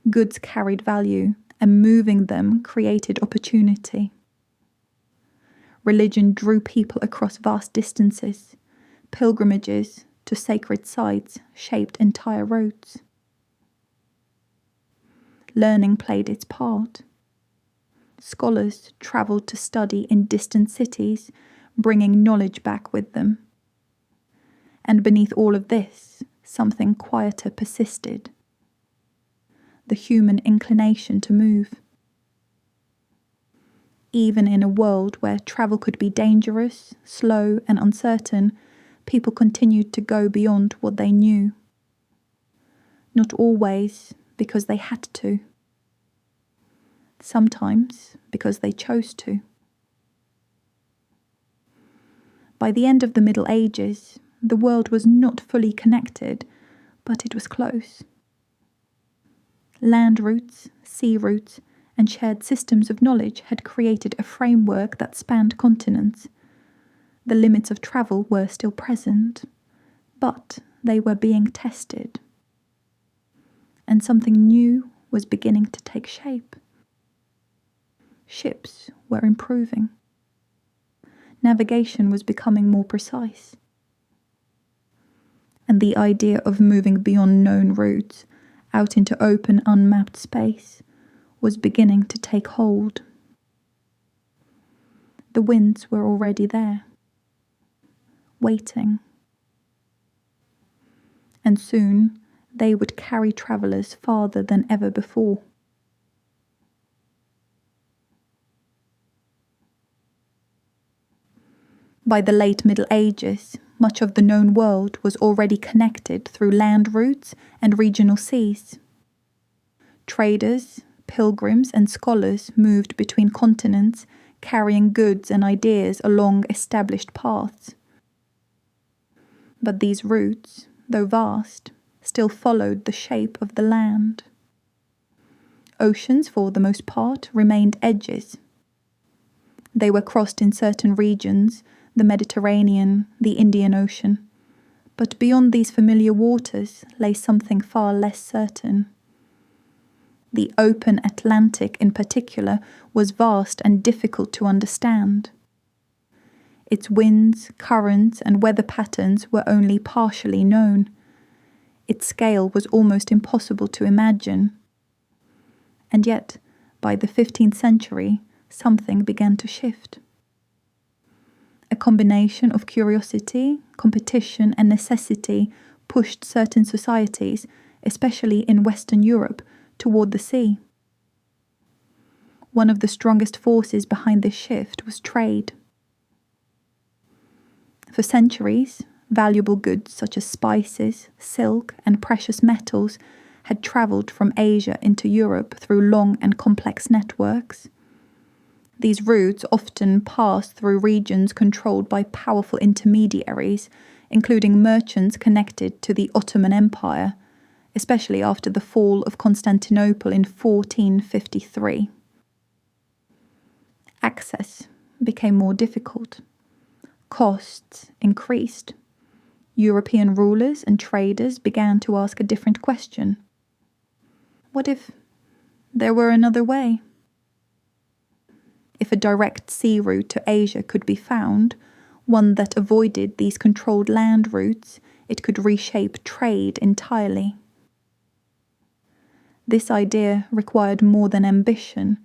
Speaker 1: Goods carried value, and moving them created opportunity. Religion drew people across vast distances. Pilgrimages to sacred sites shaped entire roads. Learning played its part. Scholars travelled to study in distant cities, bringing knowledge back with them. And beneath all of this, something quieter persisted. The human inclination to move. Even in a world where travel could be dangerous, slow, and uncertain, people continued to go beyond what they knew. Not always because they had to. Sometimes because they chose to. By the end of the Middle Ages, the world was not fully connected, but it was close. Land routes, sea routes, and shared systems of knowledge had created a framework that spanned continents. The limits of travel were still present, but they were being tested. And something new was beginning to take shape. Ships were improving. Navigation was becoming more precise. And the idea of moving beyond known routes, out into open, unmapped space, was beginning to take hold. The winds were already there, waiting. And soon they would carry travellers farther than ever before. By the late Middle Ages, much of the known world was already connected through land routes and regional seas. Traders, pilgrims, and scholars moved between continents, carrying goods and ideas along established paths. But these routes, though vast, still followed the shape of the land. Oceans, for the most part, remained edges. They were crossed in certain regions, the Mediterranean, the Indian Ocean. But beyond these familiar waters lay something far less certain. The open Atlantic in particular was vast and difficult to understand. Its winds, currents, and weather patterns were only partially known. Its scale was almost impossible to imagine. And yet, by the 15th century, something began to shift. A combination of curiosity, competition, and necessity pushed certain societies, especially in Western Europe, toward the sea. One of the strongest forces behind this shift was trade. For centuries, valuable goods such as spices, silk, and precious metals had travelled from Asia into Europe through long and complex networks. These routes often passed through regions controlled by powerful intermediaries, including merchants connected to the Ottoman Empire, especially after the fall of Constantinople in 1453. Access became more difficult. Costs increased. European rulers and traders began to ask a different question. What if there were another way? If a direct sea route to Asia could be found, one that avoided these controlled land routes, it could reshape trade entirely. This idea required more than ambition.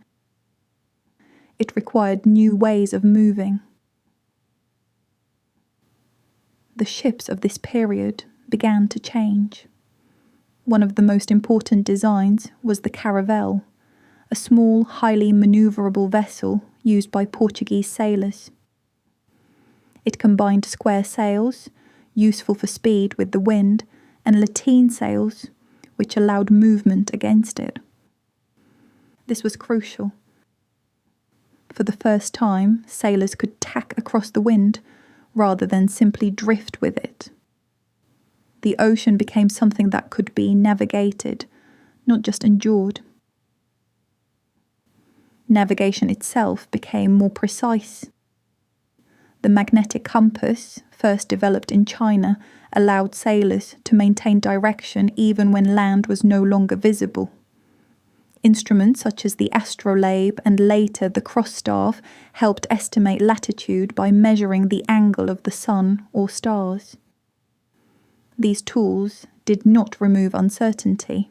Speaker 1: It required new ways of moving. The ships of this period began to change. One of the most important designs was the caravel, a small, highly manoeuvrable vessel used by Portuguese sailors. It combined square sails, useful for speed with the wind, and lateen sails, which allowed movement against it. This was crucial. For the first time, sailors could tack across the wind rather than simply drift with it. The ocean became something that could be navigated, not just endured. Navigation itself became more precise. The magnetic compass, first developed in China, allowed sailors to maintain direction even when land was no longer visible. Instruments such as the astrolabe and later the cross-staff helped estimate latitude by measuring the angle of the sun or stars. These tools did not remove uncertainty,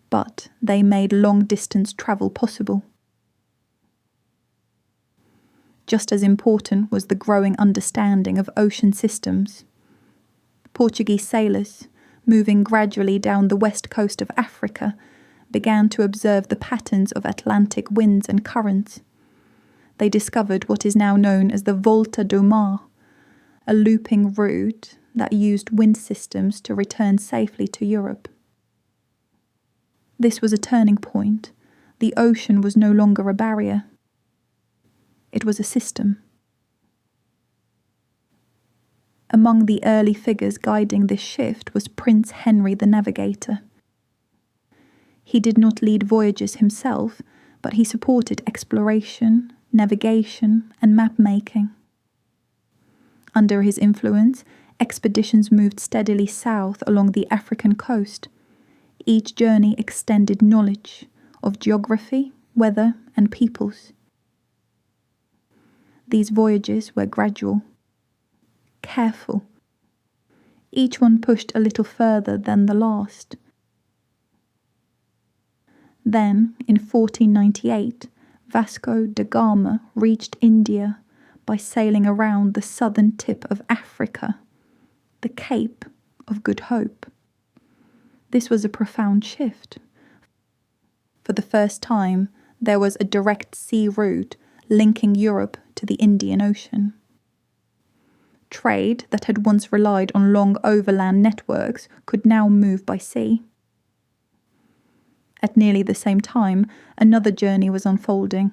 Speaker 1: but they made long-distance travel possible. Just as important was the growing understanding of ocean systems. Portuguese sailors, moving gradually down the west coast of Africa, began to observe the patterns of Atlantic winds and currents. They discovered what is now known as the Volta do Mar, a looping route that used wind systems to return safely to Europe. This was a turning point. The ocean was no longer a barrier. It was a system. Among the early figures guiding this shift was Prince Henry the Navigator. He did not lead voyages himself, but he supported exploration, navigation, and map-making. Under his influence, expeditions moved steadily south along the African coast. Each journey extended knowledge of geography, weather, and peoples. These voyages were gradual, careful. Each one pushed a little further than the last. Then, in 1498, Vasco da Gama reached India by sailing around the southern tip of Africa, the Cape of Good Hope. This was a profound shift. For the first time, there was a direct sea route linking Europe to the Indian Ocean. Trade that had once relied on long overland networks could now move by sea. At nearly the same time, another journey was unfolding.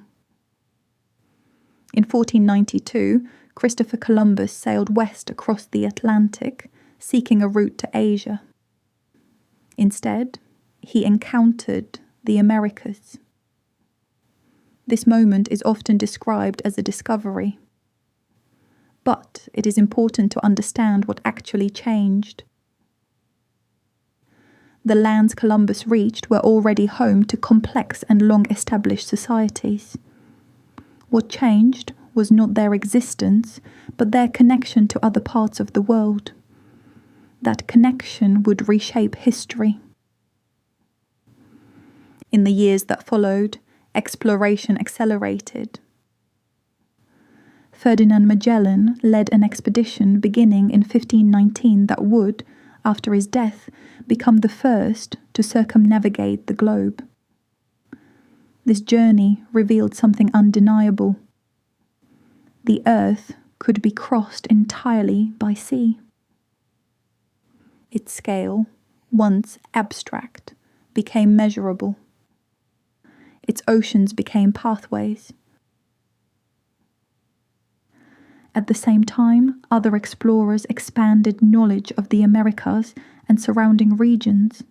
Speaker 1: In 1492, Christopher Columbus sailed west across the Atlantic, seeking a route to Asia. Instead, he encountered the Americas. This moment is often described as a discovery. But it is important to understand what actually changed. The lands Columbus reached were already home to complex and long-established societies. What changed was not their existence, but their connection to other parts of the world. That connection would reshape history. In the years that followed, exploration accelerated. Ferdinand Magellan led an expedition beginning in 1519 that would, after his death, become the first to circumnavigate the globe. This journey revealed something undeniable. The Earth could be crossed entirely by sea. Its scale, once abstract, became measurable. Its oceans became pathways. At the same time, other explorers expanded knowledge of the Americas and surrounding regions.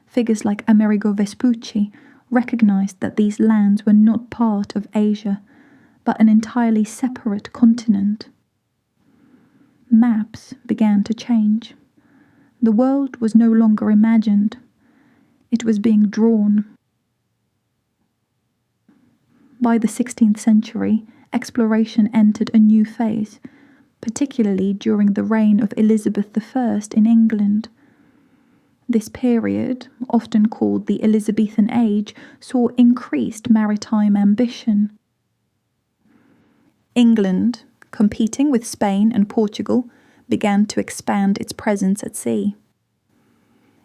Speaker 1: Figures like Amerigo Vespucci recognized that these lands were not part of Asia, but an entirely separate continent. Maps began to change. The world was no longer imagined. It was being drawn. By the 16th century, exploration entered a new phase, particularly during the reign of Elizabeth I in England. This period, often called the Elizabethan Age, saw increased maritime ambition. England, competing with Spain and Portugal, began to expand its presence at sea.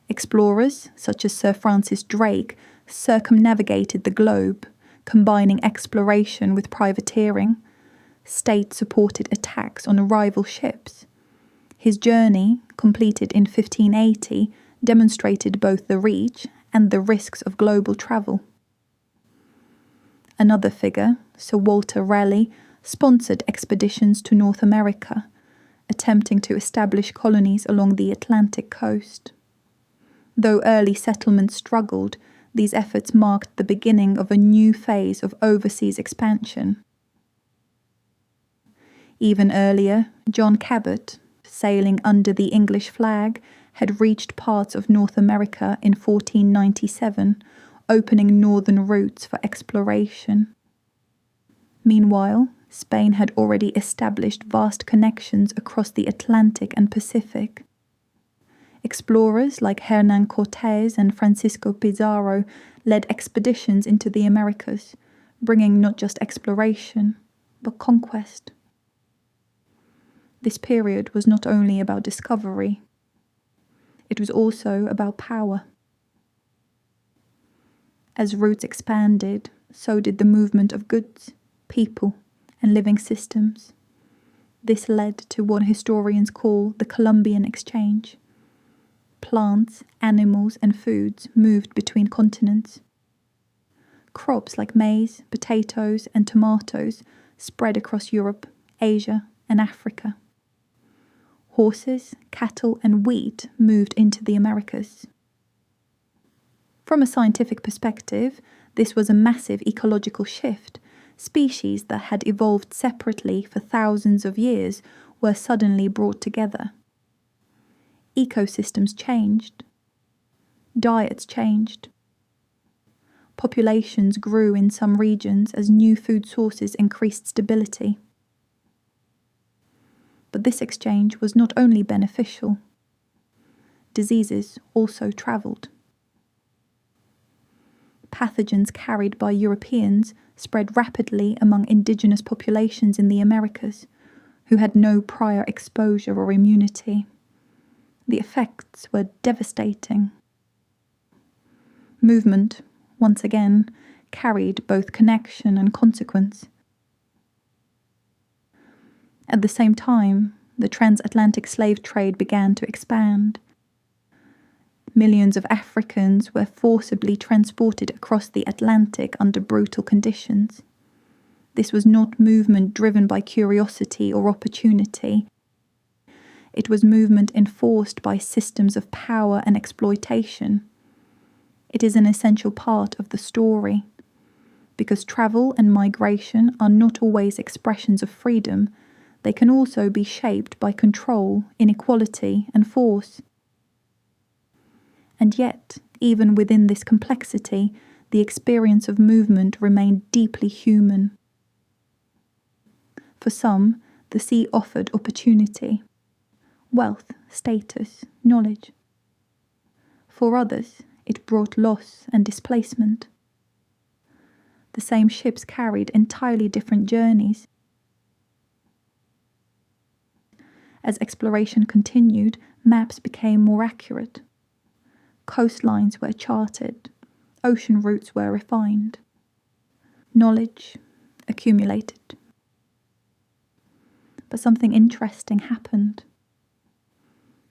Speaker 1: Explorers, such as Sir Francis Drake, circumnavigated the globe, combining exploration with privateering. State-supported attacks on rival ships. His journey, completed in 1580, demonstrated both the reach and the risks of global travel. Another figure, Sir Walter Raleigh, sponsored expeditions to North America, attempting to establish colonies along the Atlantic coast. Though early settlements struggled, these efforts marked the beginning of a new phase of overseas expansion. Even earlier, John Cabot, sailing under the English flag, had reached parts of North America in 1497, opening northern routes for exploration. Meanwhile, Spain had already established vast connections across the Atlantic and Pacific. Explorers like Hernán Cortés and Francisco Pizarro led expeditions into the Americas, bringing not just exploration, but conquest. This period was not only about discovery, it was also about power. As routes expanded, so did the movement of goods, people, and living systems. This led to what historians call the Columbian Exchange. Plants, animals, and foods moved between continents. Crops like maize, potatoes, and tomatoes spread across Europe, Asia, and Africa. Horses, cattle, and wheat moved into the Americas. From a scientific perspective, this was a massive ecological shift. Species that had evolved separately for thousands of years were suddenly brought together. Ecosystems changed. Diets changed. Populations grew in some regions as new food sources increased stability. But this exchange was not only beneficial. Diseases also travelled. Pathogens carried by Europeans spread rapidly among indigenous populations in the Americas, who had no prior exposure or immunity. The effects were devastating. Movement, once again, carried both connection and consequence. At the same time, the transatlantic slave trade began to expand. Millions of Africans were forcibly transported across the Atlantic under brutal conditions. This was not movement driven by curiosity or opportunity. It was movement enforced by systems of power and exploitation. It is an essential part of the story, because travel and migration are not always expressions of freedom. They can also be shaped by control, inequality, and force. And yet, even within this complexity, the experience of movement remained deeply human. For some, the sea offered opportunity, wealth, status, knowledge. For others, it brought loss and displacement. The same ships carried entirely different journeys. As exploration continued, maps became more accurate. Coastlines were charted, ocean routes were refined. Knowledge accumulated. But something interesting happened.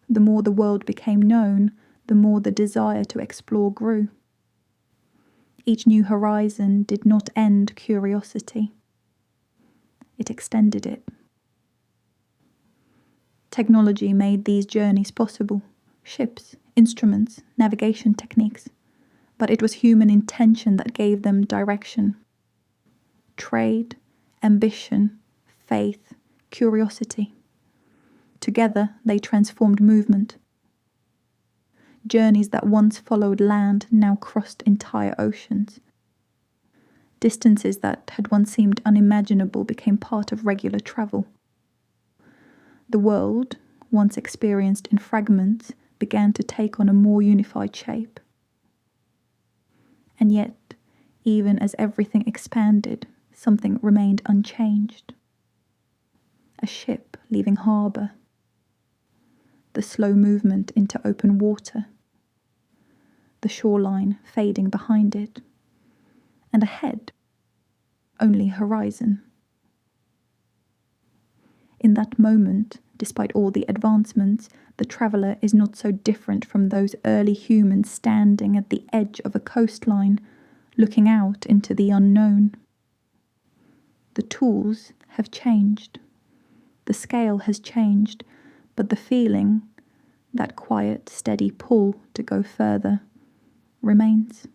Speaker 1: The more the world became known, the more the desire to explore grew. Each new horizon did not end curiosity. It extended it. Technology made these journeys possible. Ships, instruments, navigation techniques, but it was human intention that gave them direction. Trade, ambition, faith, curiosity. Together they transformed movement. Journeys that once followed land now crossed entire oceans. Distances that had once seemed unimaginable became part of regular travel. The world, once experienced in fragments, began to take on a more unified shape. And yet, even as everything expanded, something remained unchanged. A ship leaving harbour. The slow movement into open water. The shoreline fading behind it. And ahead, only horizon. In that moment, despite all the advancements, the traveller is not so different from those early humans standing at the edge of a coastline, looking out into the unknown. The tools have changed. The scale has changed, but the feeling, that quiet, steady pull to go further, remains.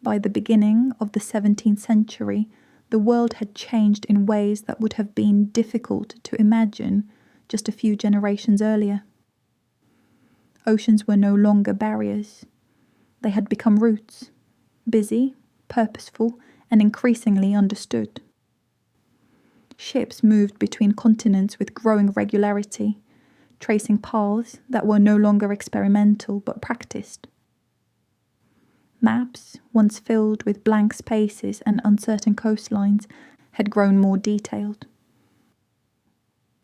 Speaker 1: By the beginning of the 17th century, the world had changed in ways that would have been difficult to imagine just a few generations earlier. Oceans were no longer barriers. They had become routes, busy, purposeful, and increasingly understood. Ships moved between continents with growing regularity, tracing paths that were no longer experimental but practiced. Maps, once filled with blank spaces and uncertain coastlines, had grown more detailed.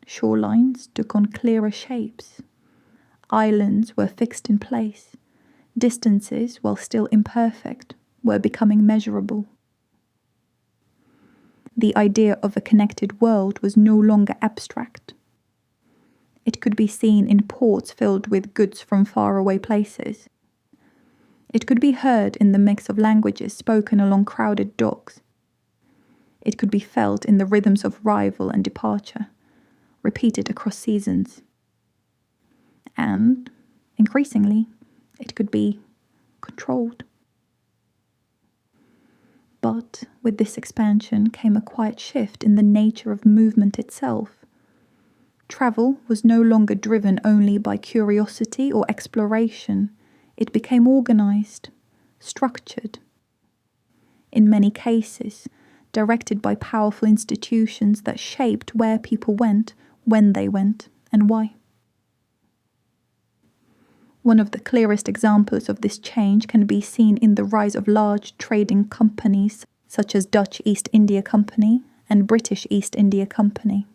Speaker 1: Shorelines took on clearer shapes. Islands were fixed in place. Distances, while still imperfect, were becoming measurable. The idea of a connected world was no longer abstract. It could be seen in ports filled with goods from faraway places. It could be heard in the mix of languages spoken along crowded docks. It could be felt in the rhythms of arrival and departure, repeated across seasons. And, increasingly, it could be controlled. But with this expansion came a quiet shift in the nature of movement itself. Travel was no longer driven only by curiosity or exploration. It became organized, structured. In many cases, directed by powerful institutions that shaped where people went, when they went, and why. One of the clearest examples of this change can be seen in the rise of large trading companies such as Dutch East India Company and British East India Company.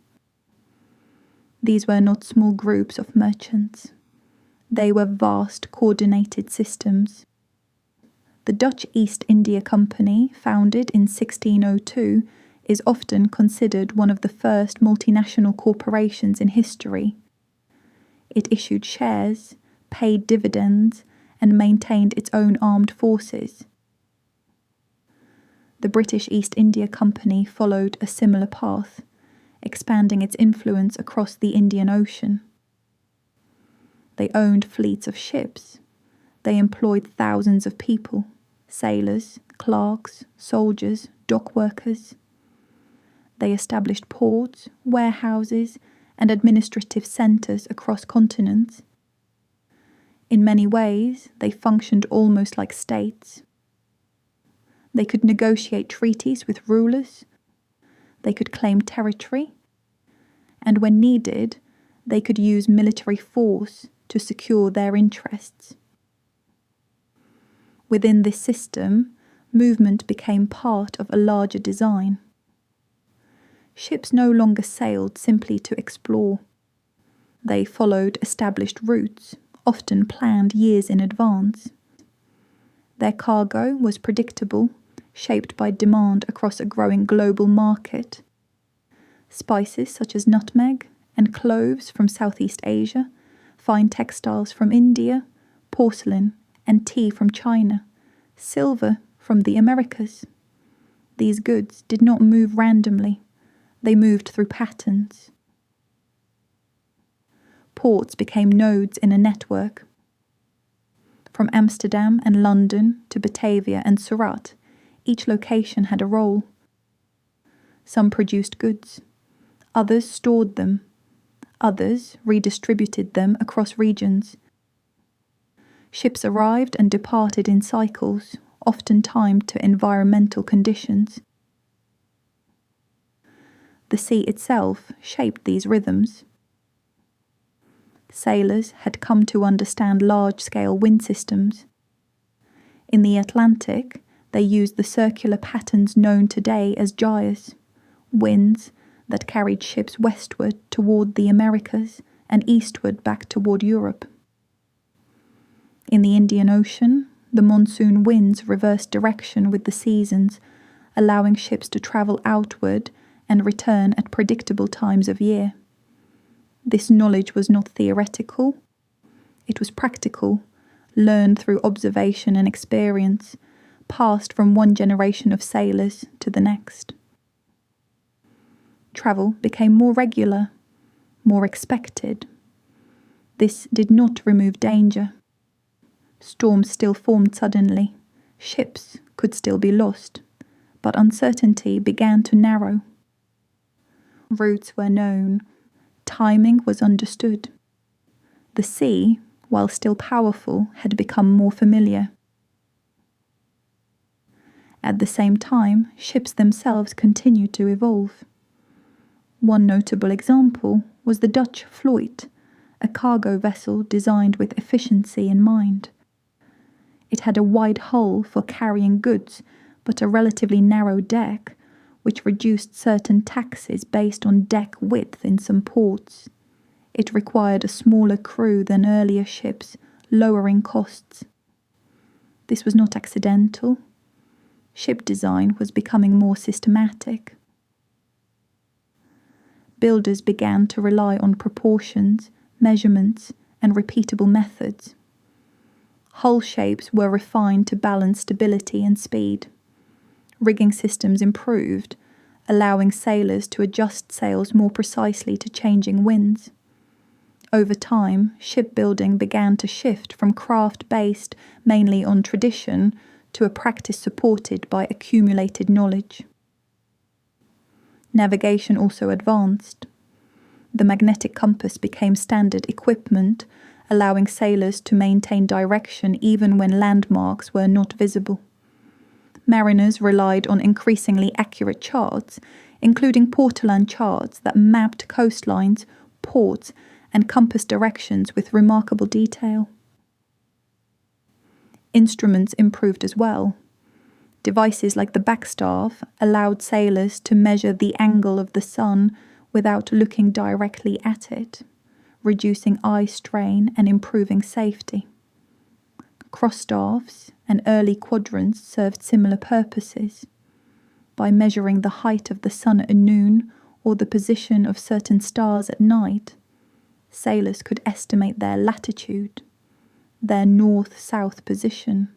Speaker 1: These were not small groups of merchants. They were vast, coordinated systems. The Dutch East India Company, founded in 1602, is often considered one of the first multinational corporations in history. It issued shares, paid dividends, and maintained its own armed forces. The British East India Company followed a similar path, expanding its influence across the Indian Ocean. They owned fleets of ships. They employed thousands of people, sailors, clerks, soldiers, dock workers. They established ports, warehouses, and administrative centres across continents. In many ways, they functioned almost like states. They could negotiate treaties with rulers. They could claim territory. And when needed, they could use military force to secure their interests. Within this system, movement became part of a larger design. Ships no longer sailed simply to explore. They followed established routes, often planned years in advance. Their cargo was predictable, shaped by demand across a growing global market. Spices such as nutmeg and cloves from Southeast Asia, fine textiles from India, porcelain and tea from China, silver from the Americas. These goods did not move randomly. They moved through patterns. Ports became nodes in a network. From Amsterdam and London to Batavia and Surat, each location had a role. Some produced goods. Others stored them. Others redistributed them across regions. Ships arrived and departed in cycles, often timed to environmental conditions. The sea itself shaped these rhythms. Sailors had come to understand large-scale wind systems. In the Atlantic, they used the circular patterns known today as gyres, winds that carried ships westward toward the Americas and eastward back toward Europe. In the Indian Ocean, the monsoon winds reversed direction with the seasons, allowing ships to travel outward and return at predictable times of year. This knowledge was not theoretical. It was practical, learned through observation and experience, passed from one generation of sailors to the next. Travel became more regular, more expected. This did not remove danger. Storms still formed suddenly. Ships could still be lost, but uncertainty began to narrow. Routes were known. Timing was understood. The sea, while still powerful, had become more familiar. At the same time, ships themselves continued to evolve. One notable example was the Dutch Vloot, a cargo vessel designed with efficiency in mind. It had a wide hull for carrying goods, but a relatively narrow deck, which reduced certain taxes based on deck width in some ports. It required a smaller crew than earlier ships, lowering costs. This was not accidental. Ship design was becoming more systematic. Builders began to rely on proportions, measurements, and repeatable methods. Hull shapes were refined to balance stability and speed. Rigging systems improved, allowing sailors to adjust sails more precisely to changing winds. Over time, shipbuilding began to shift from craft based mainly on tradition to a practice supported by accumulated knowledge. Navigation also advanced. The magnetic compass became standard equipment, allowing sailors to maintain direction even when landmarks were not visible. Mariners relied on increasingly accurate charts, including portolan charts that mapped coastlines, ports, and compass directions with remarkable detail. Instruments improved as well. Devices like the backstaff allowed sailors to measure the angle of the sun without looking directly at it, reducing eye strain and improving safety. Crossstaffs and early quadrants served similar purposes. By measuring the height of the sun at noon or the position of certain stars at night, sailors could estimate their latitude, their north-south position.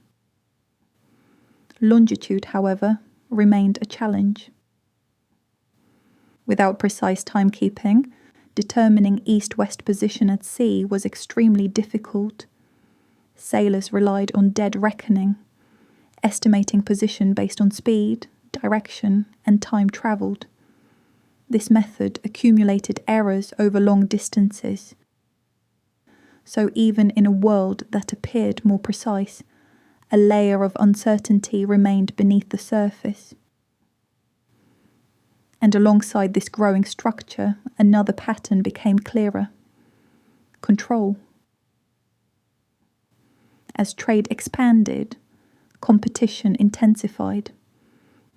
Speaker 1: Longitude, however, remained a challenge. Without precise timekeeping, determining east-west position at sea was extremely difficult. Sailors relied on dead reckoning, estimating position based on speed, direction, and time travelled. This method accumulated errors over long distances. So even in a world that appeared more precise, a layer of uncertainty remained beneath the surface. And alongside this growing structure, another pattern became clearer: control. As trade expanded, competition intensified.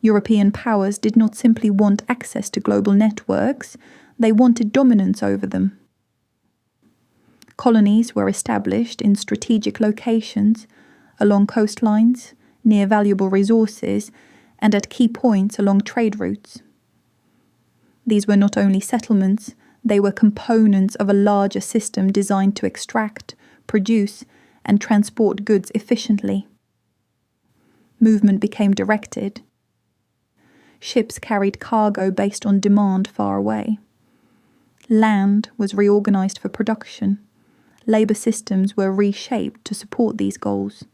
Speaker 1: European powers did not simply want access to global networks, they wanted dominance over them. Colonies were established in strategic locations, along coastlines, near valuable resources, and at key points along trade routes. These were not only settlements, they were components of a larger system designed to extract, produce, and transport goods efficiently. Movement became directed. Ships carried cargo based on demand far away. Land was reorganized for production. Labor systems were reshaped to support these goals.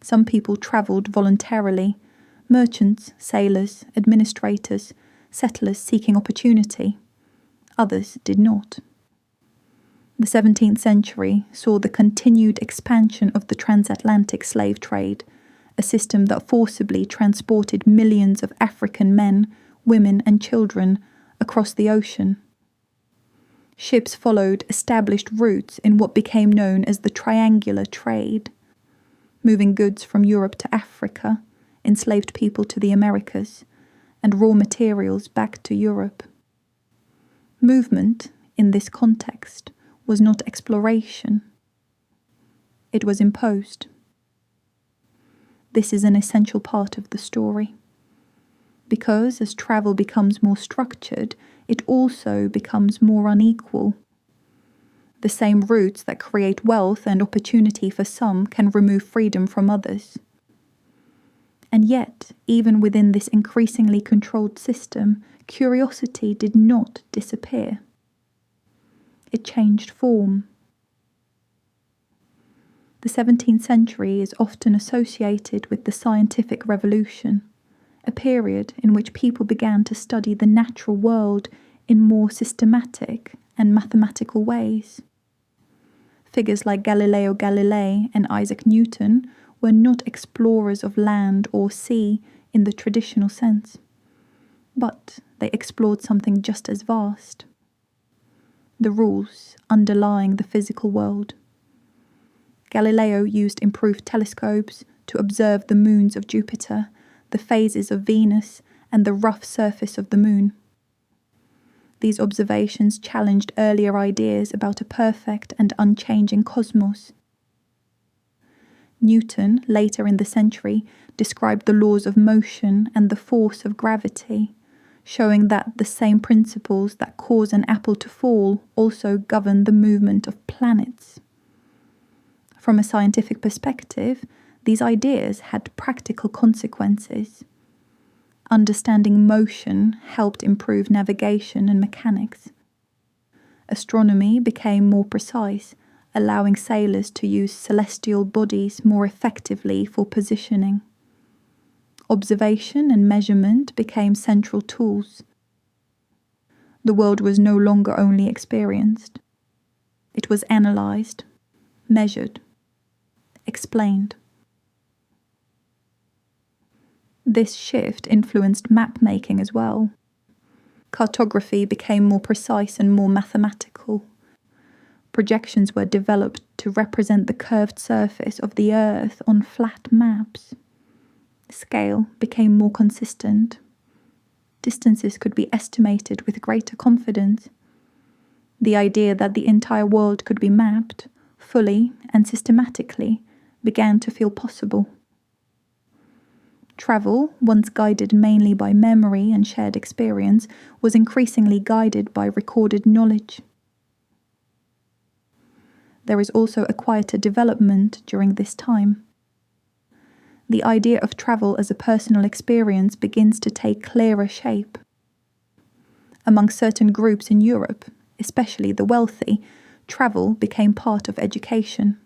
Speaker 1: Some people travelled voluntarily: merchants, sailors, administrators, settlers seeking opportunity. Others did not. The 17th century saw the continued expansion of the transatlantic slave trade, a system that forcibly transported millions of African men, women, and children across the ocean. Ships followed established routes in what became known as the triangular trade, moving goods from Europe to Africa, enslaved people to the Americas, and raw materials back to Europe. Movement, in this context, was not exploration. It was imposed. This is an essential part of the story. Because as travel becomes more structured, it also becomes more unequal. The same routes that create wealth and opportunity for some can remove freedom from others. And yet, even within this increasingly controlled system, curiosity did not disappear. It changed form. The 17th century is often associated with the scientific revolution, a period in which people began to study the natural world in more systematic and mathematical ways. Figures like Galileo Galilei and Isaac Newton were not explorers of land or sea in the traditional sense, but they explored something just as vast: the rules underlying the physical world. Galileo used improved telescopes to observe the moons of Jupiter, the phases of Venus, and the rough surface of the moon. These observations challenged earlier ideas about a perfect and unchanging cosmos. Newton, later in the century, described the laws of motion and the force of gravity, showing that the same principles that cause an apple to fall also govern the movement of planets. From a scientific perspective, these ideas had practical consequences. Understanding motion helped improve navigation and mechanics. Astronomy became more precise, allowing sailors to use celestial bodies more effectively for positioning. Observation and measurement became central tools. The world was no longer only experienced. It was analysed, measured, explained. This shift influenced map-making as well. Cartography became more precise and more mathematical. Projections were developed to represent the curved surface of the Earth on flat maps. Scale became more consistent. Distances could be estimated with greater confidence. The idea that the entire world could be mapped, fully and systematically, began to feel possible. Travel, once guided mainly by memory and shared experience, was increasingly guided by recorded knowledge. There is also a quieter development during this time. The idea of travel as a personal experience begins to take clearer shape. Among certain groups in Europe, especially the wealthy, travel became part of education.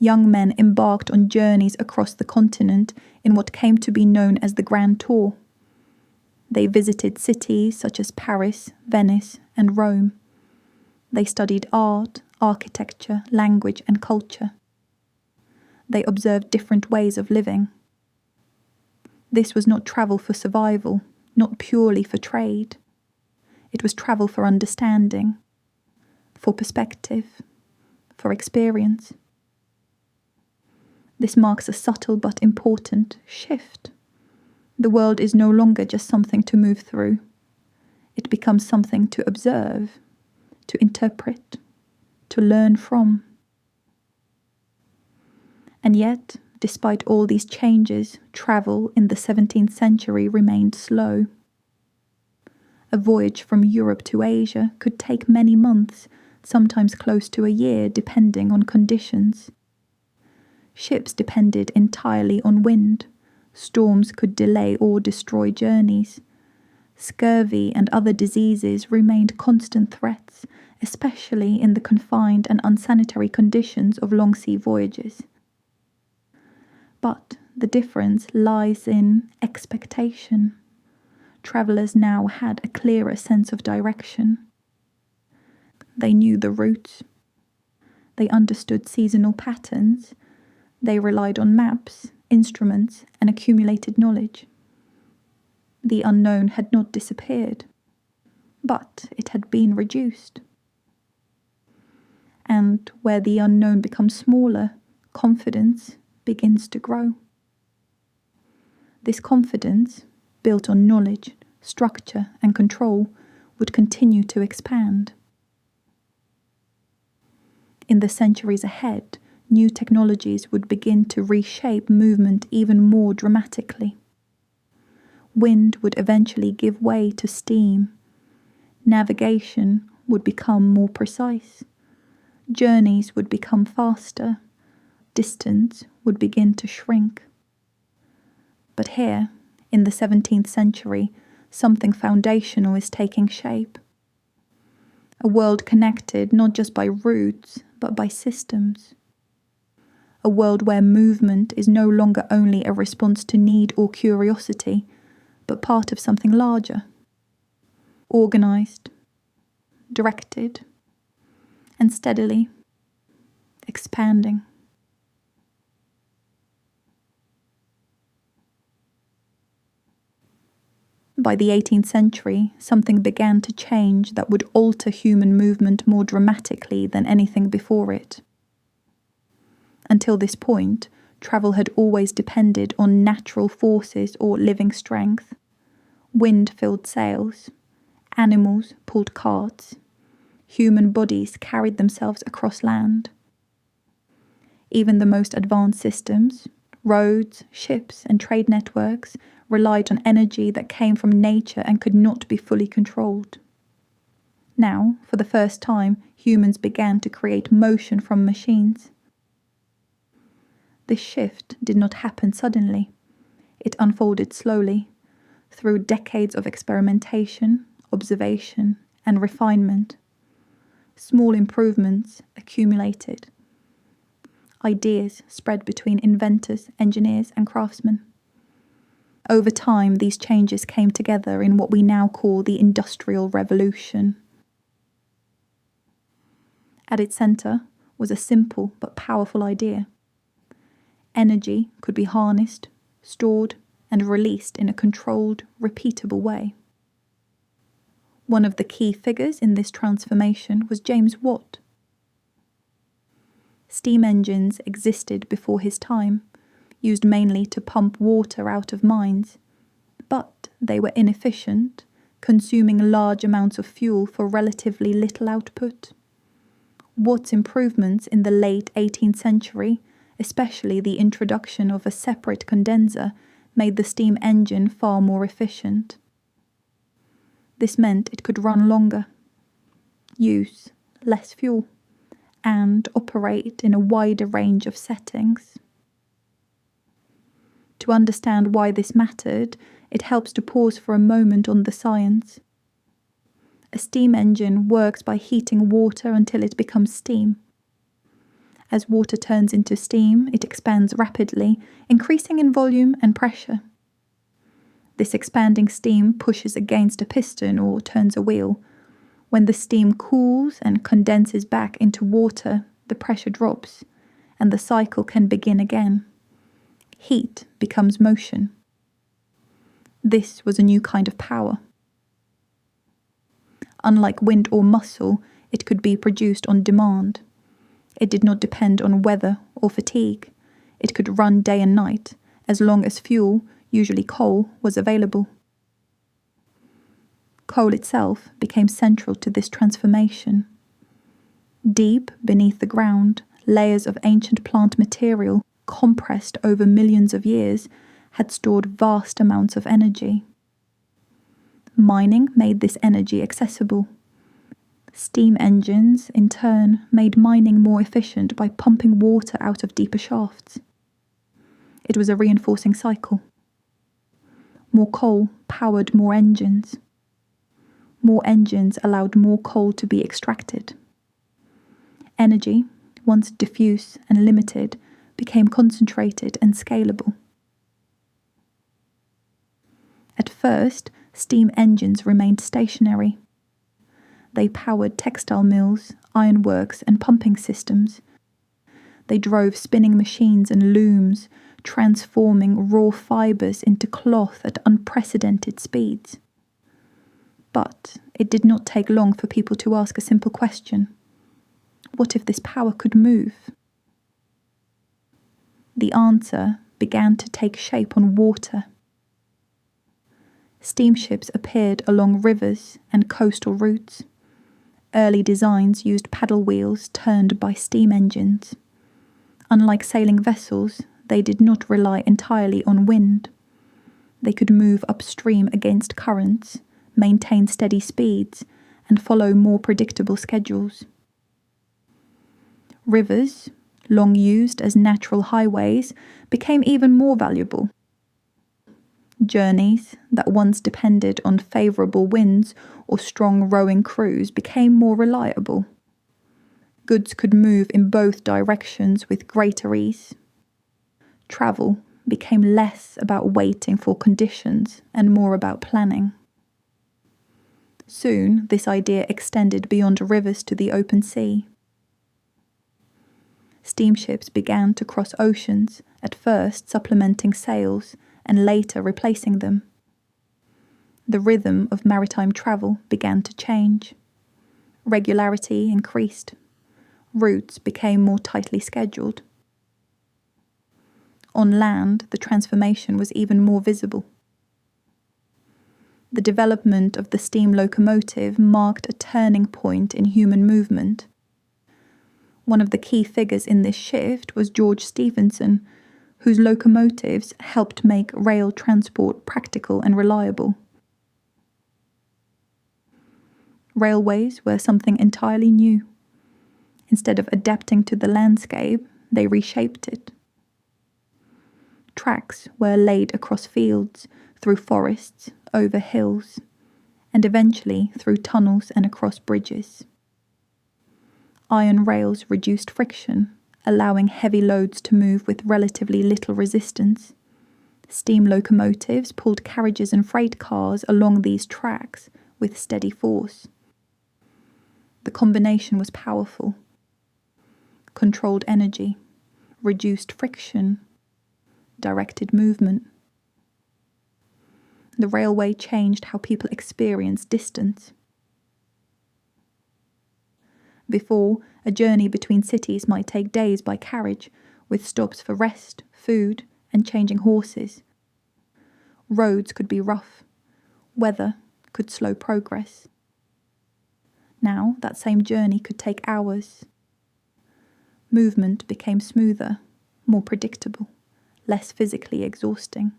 Speaker 1: Young men embarked on journeys across the continent in what came to be known as the Grand Tour. They visited cities such as Paris, Venice, and Rome. They studied art, architecture, language, and culture. They observed different ways of living. This was not travel for survival, not purely for trade. It was travel for understanding, for perspective, for experience. This marks a subtle but important shift. The world is no longer just something to move through. It becomes something to observe, to interpret, to learn from. And yet, despite all these changes, travel in the 17th century remained slow. A voyage from Europe to Asia could take many months, sometimes close to a year, depending on conditions. Ships depended entirely on wind. Storms could delay or destroy journeys. Scurvy and other diseases remained constant threats, especially in the confined and unsanitary conditions of long-sea voyages. But the difference lies in expectation. Travellers now had a clearer sense of direction. They knew the routes. They understood seasonal patterns. They relied on maps, instruments, and accumulated knowledge. The unknown had not disappeared, but it had been reduced. And where the unknown becomes smaller, confidence begins to grow. This confidence, built on knowledge, structure, and control, would continue to expand. In the centuries ahead, new technologies would begin to reshape movement even more dramatically. Wind would eventually give way to steam. Navigation would become more precise. Journeys would become faster. Distance would begin to shrink. But here, in the 17th century, something foundational is taking shape. A world connected not just by routes, but by systems. A world where movement is no longer only a response to need or curiosity, but part of something larger. Organised, directed, and steadily expanding. By the 18th century, something began to change that would alter human movement more dramatically than anything before it. Until this point, travel had always depended on natural forces or living strength. Wind filled sails. Animals pulled carts. Human bodies carried themselves across land. Even the most advanced systems, roads, ships, and trade networks, relied on energy that came from nature and could not be fully controlled. Now, for the first time, humans began to create motion from machines. This shift did not happen suddenly. It unfolded slowly, through decades of experimentation, observation, and refinement. Small improvements accumulated. Ideas spread between inventors, engineers, and craftsmen. Over time, these changes came together in what we now call the Industrial Revolution. At its centre was a simple but powerful idea. Energy could be harnessed, stored, and released in a controlled, repeatable way. One of the key figures in this transformation was James Watt. Steam engines existed before his time, used mainly to pump water out of mines, but they were inefficient, consuming large amounts of fuel for relatively little output. Watt's improvements in the late 18th century, especially the introduction of a separate condenser, made the steam engine far more efficient. This meant it could run longer, use less fuel, and operate in a wider range of settings. To understand why this mattered, it helps to pause for a moment on the science. A steam engine works by heating water until it becomes steam. As water turns into steam, it expands rapidly, increasing in volume and pressure. This expanding steam pushes against a piston or turns a wheel. When the steam cools and condenses back into water, the pressure drops, and the cycle can begin again. Heat becomes motion. This was a new kind of power. Unlike wind or muscle, it could be produced on demand. It did not depend on weather or fatigue. It could run day and night, as long as fuel, usually coal, was available. Coal itself became central to this transformation. Deep beneath the ground, layers of ancient plant material, compressed over millions of years, had stored vast amounts of energy. Mining made this energy accessible. Steam engines, in turn, made mining more efficient by pumping water out of deeper shafts. It was a reinforcing cycle. More coal powered more engines. More engines allowed more coal to be extracted. Energy, once diffuse and limited, became concentrated and scalable. At first, steam engines remained stationary. They powered textile mills, ironworks, and pumping systems. They drove spinning machines and looms, transforming raw fibers into cloth at unprecedented speeds. But it did not take long for people to ask a simple question. What if this power could move? The answer began to take shape on water. Steamships appeared along rivers and coastal routes. Early designs used paddle wheels turned by steam engines. Unlike sailing vessels, they did not rely entirely on wind. They could move upstream against currents, maintain steady speeds, and follow more predictable schedules. Rivers, long used as natural highways, became even more valuable. Journeys that once depended on favourable winds or strong rowing crews became more reliable. Goods could move in both directions with greater ease. Travel became less about waiting for conditions and more about planning. Soon, this idea extended beyond rivers to the open sea. Steamships began to cross oceans, at first supplementing sails, and later replacing them. The rhythm of maritime travel began to change. Regularity increased. Routes became more tightly scheduled. On land, the transformation was even more visible. The development of the steam locomotive marked a turning point in human movement. One of the key figures in this shift was George Stephenson, whose locomotives helped make rail transport practical and reliable. Railways were something entirely new. Instead of adapting to the landscape, they reshaped it. Tracks were laid across fields, through forests, over hills, and eventually through tunnels and across bridges. Iron rails reduced friction, allowing heavy loads to move with relatively little resistance. Steam locomotives pulled carriages and freight cars along these tracks with steady force. The combination was powerful. Controlled energy, reduced friction, directed movement. The railway changed how people experienced distance. Before, a journey between cities might take days by carriage, with stops for rest, food, and changing horses. Roads could be rough. Weather could slow progress. Now, that same journey could take hours. Movement became smoother, more predictable, less physically exhausting.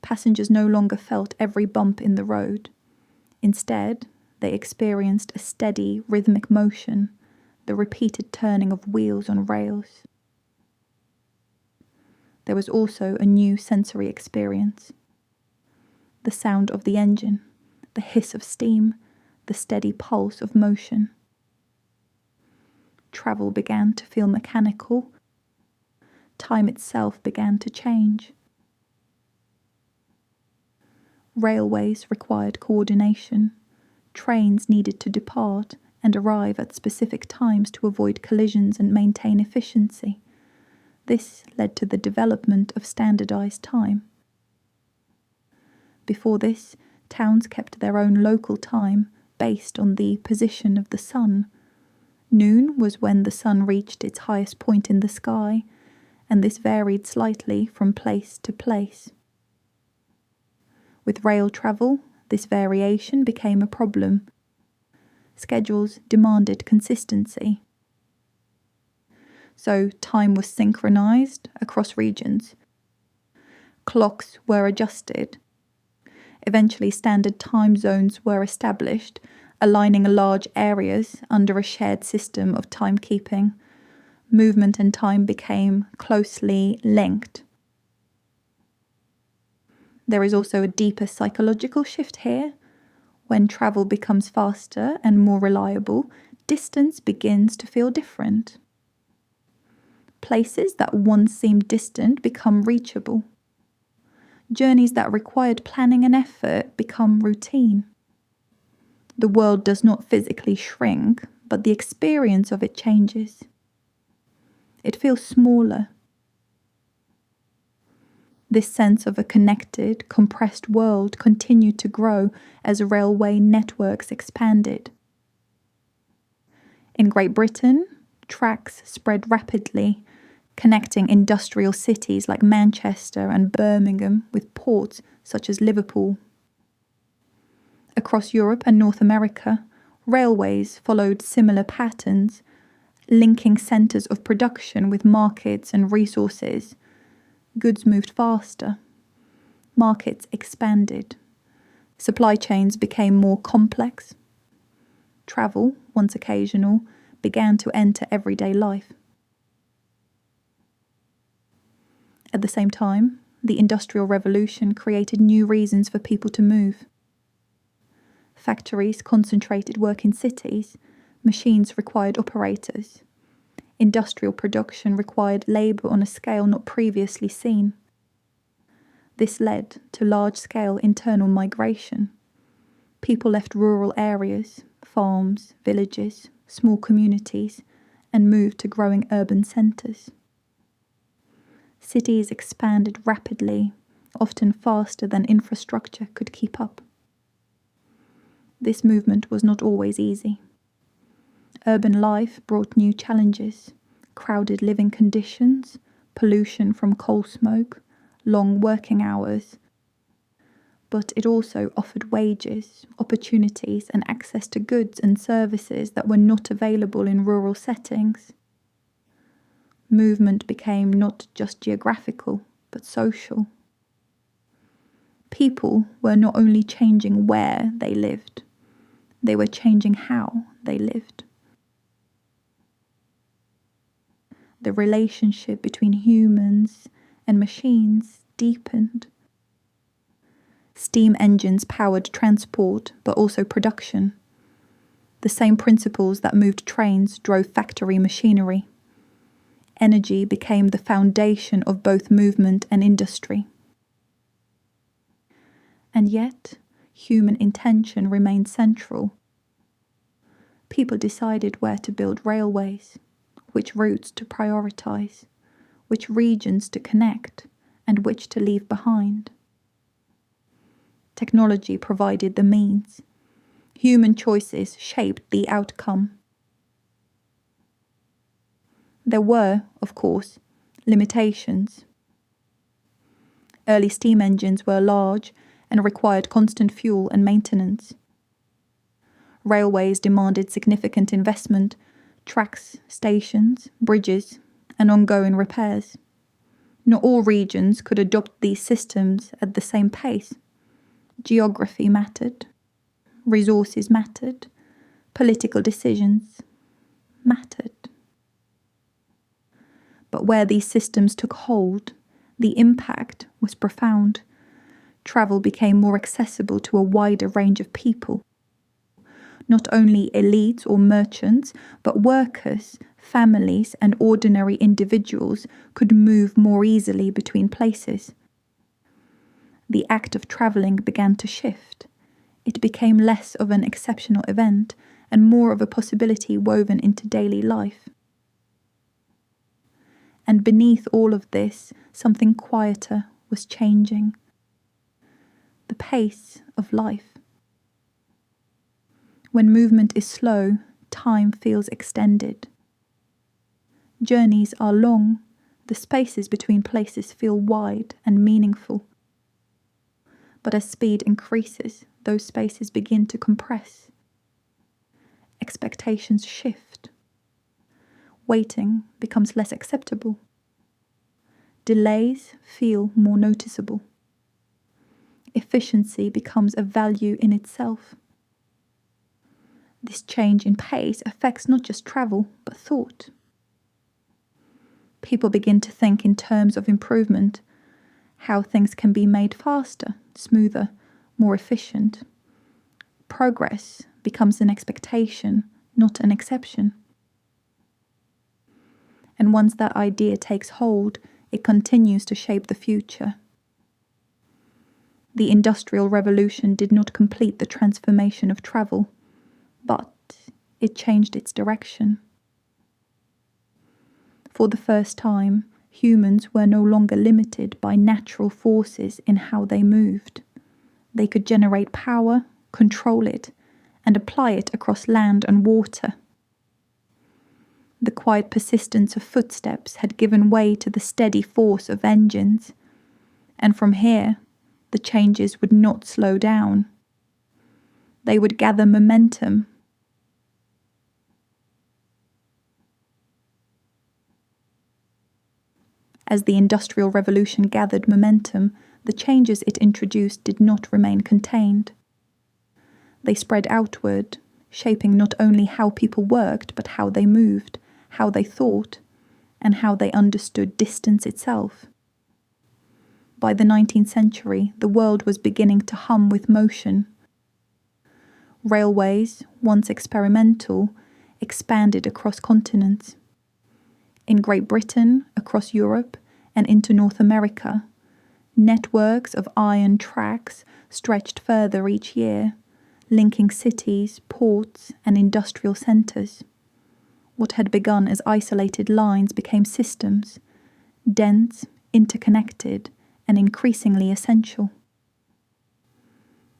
Speaker 1: Passengers no longer felt every bump in the road. Instead, they experienced a steady, rhythmic motion, the repeated turning of wheels on rails. There was also a new sensory experience. The sound of the engine, the hiss of steam, the steady pulse of motion. Travel began to feel mechanical. Time itself began to change. Railways required coordination. Trains needed to depart and arrive at specific times to avoid collisions and maintain efficiency. This led to the development of standardized time. Before this, towns kept their own local time based on the position of the sun. Noon was when the sun reached its highest point in the sky, and this varied slightly from place to place. With rail travel, this variation became a problem. Schedules demanded consistency. So time was synchronized across regions. Clocks were adjusted. Eventually, standard time zones were established, aligning large areas under a shared system of timekeeping. Movement and time became closely linked. There is also a deeper psychological shift here. When travel becomes faster and more reliable, distance begins to feel different. Places that once seemed distant become reachable. Journeys that required planning and effort become routine. The world does not physically shrink, but the experience of it changes. It feels smaller. This sense of a connected, compressed world continued to grow as railway networks expanded. In Great Britain, tracks spread rapidly, connecting industrial cities like Manchester and Birmingham with ports such as Liverpool. Across Europe and North America, railways followed similar patterns, linking centres of production with markets and resources. Goods moved faster. Markets expanded. Supply chains became more complex. Travel, once occasional, began to enter everyday life. At the same time, the Industrial Revolution created new reasons for people to move. Factories concentrated work in cities. Machines required operators. Industrial production required labour on a scale not previously seen. This led to large-scale internal migration. People left rural areas, farms, villages, small communities, and moved to growing urban centres. Cities expanded rapidly, often faster than infrastructure could keep up. This movement was not always easy. Urban life brought new challenges, crowded living conditions, pollution from coal smoke, long working hours. But it also offered wages, opportunities, and access to goods and services that were not available in rural settings. Movement became not just geographical, but social. People were not only changing where they lived, they were changing how they lived. The relationship between humans and machines deepened. Steam engines powered transport, but also production. The same principles that moved trains drove factory machinery. Energy became the foundation of both movement and industry. And yet, human intention remained central. People decided where to build railways, which routes to prioritize, which regions to connect, and which to leave behind. Technology provided the means. Human choices shaped the outcome. There were, of course, limitations. Early steam engines were large and required constant fuel and maintenance. Railways demanded significant investment, tracks, stations, bridges, and ongoing repairs. Not all regions could adopt these systems at the same pace. Geography mattered, resources mattered, political decisions mattered. But where these systems took hold, the impact was profound. Travel became more accessible to a wider range of people. Not only elites or merchants, but workers, families, and ordinary individuals could move more easily between places. The act of travelling began to shift. It became less of an exceptional event and more of a possibility woven into daily life. And beneath all of this, something quieter was changing. The pace of life. When movement is slow, time feels extended. Journeys are long, the spaces between places feel wide and meaningful. But as speed increases, those spaces begin to compress. Expectations shift. Waiting becomes less acceptable. Delays feel more noticeable. Efficiency becomes a value in itself. This change in pace affects not just travel, but thought. People begin to think in terms of improvement, how things can be made faster, smoother, more efficient. Progress becomes an expectation, not an exception. And once that idea takes hold, it continues to shape the future. The Industrial Revolution did not complete the transformation of travel, but it changed its direction. For the first time, humans were no longer limited by natural forces in how they moved. They could generate power, control it, and apply it across land and water. The quiet persistence of footsteps had given way to the steady force of engines, and from here, the changes would not slow down. They would gather momentum. As the Industrial Revolution gathered momentum, the changes it introduced did not remain contained. They spread outward, shaping not only how people worked, but how they moved, how they thought, and how they understood distance itself. By the 19th century, the world was beginning to hum with motion. Railways, once experimental, expanded across continents. In Great Britain, across Europe, and into North America, networks of iron tracks stretched further each year, linking cities, ports, and industrial centres. What had begun as isolated lines became systems, dense, interconnected, and increasingly essential.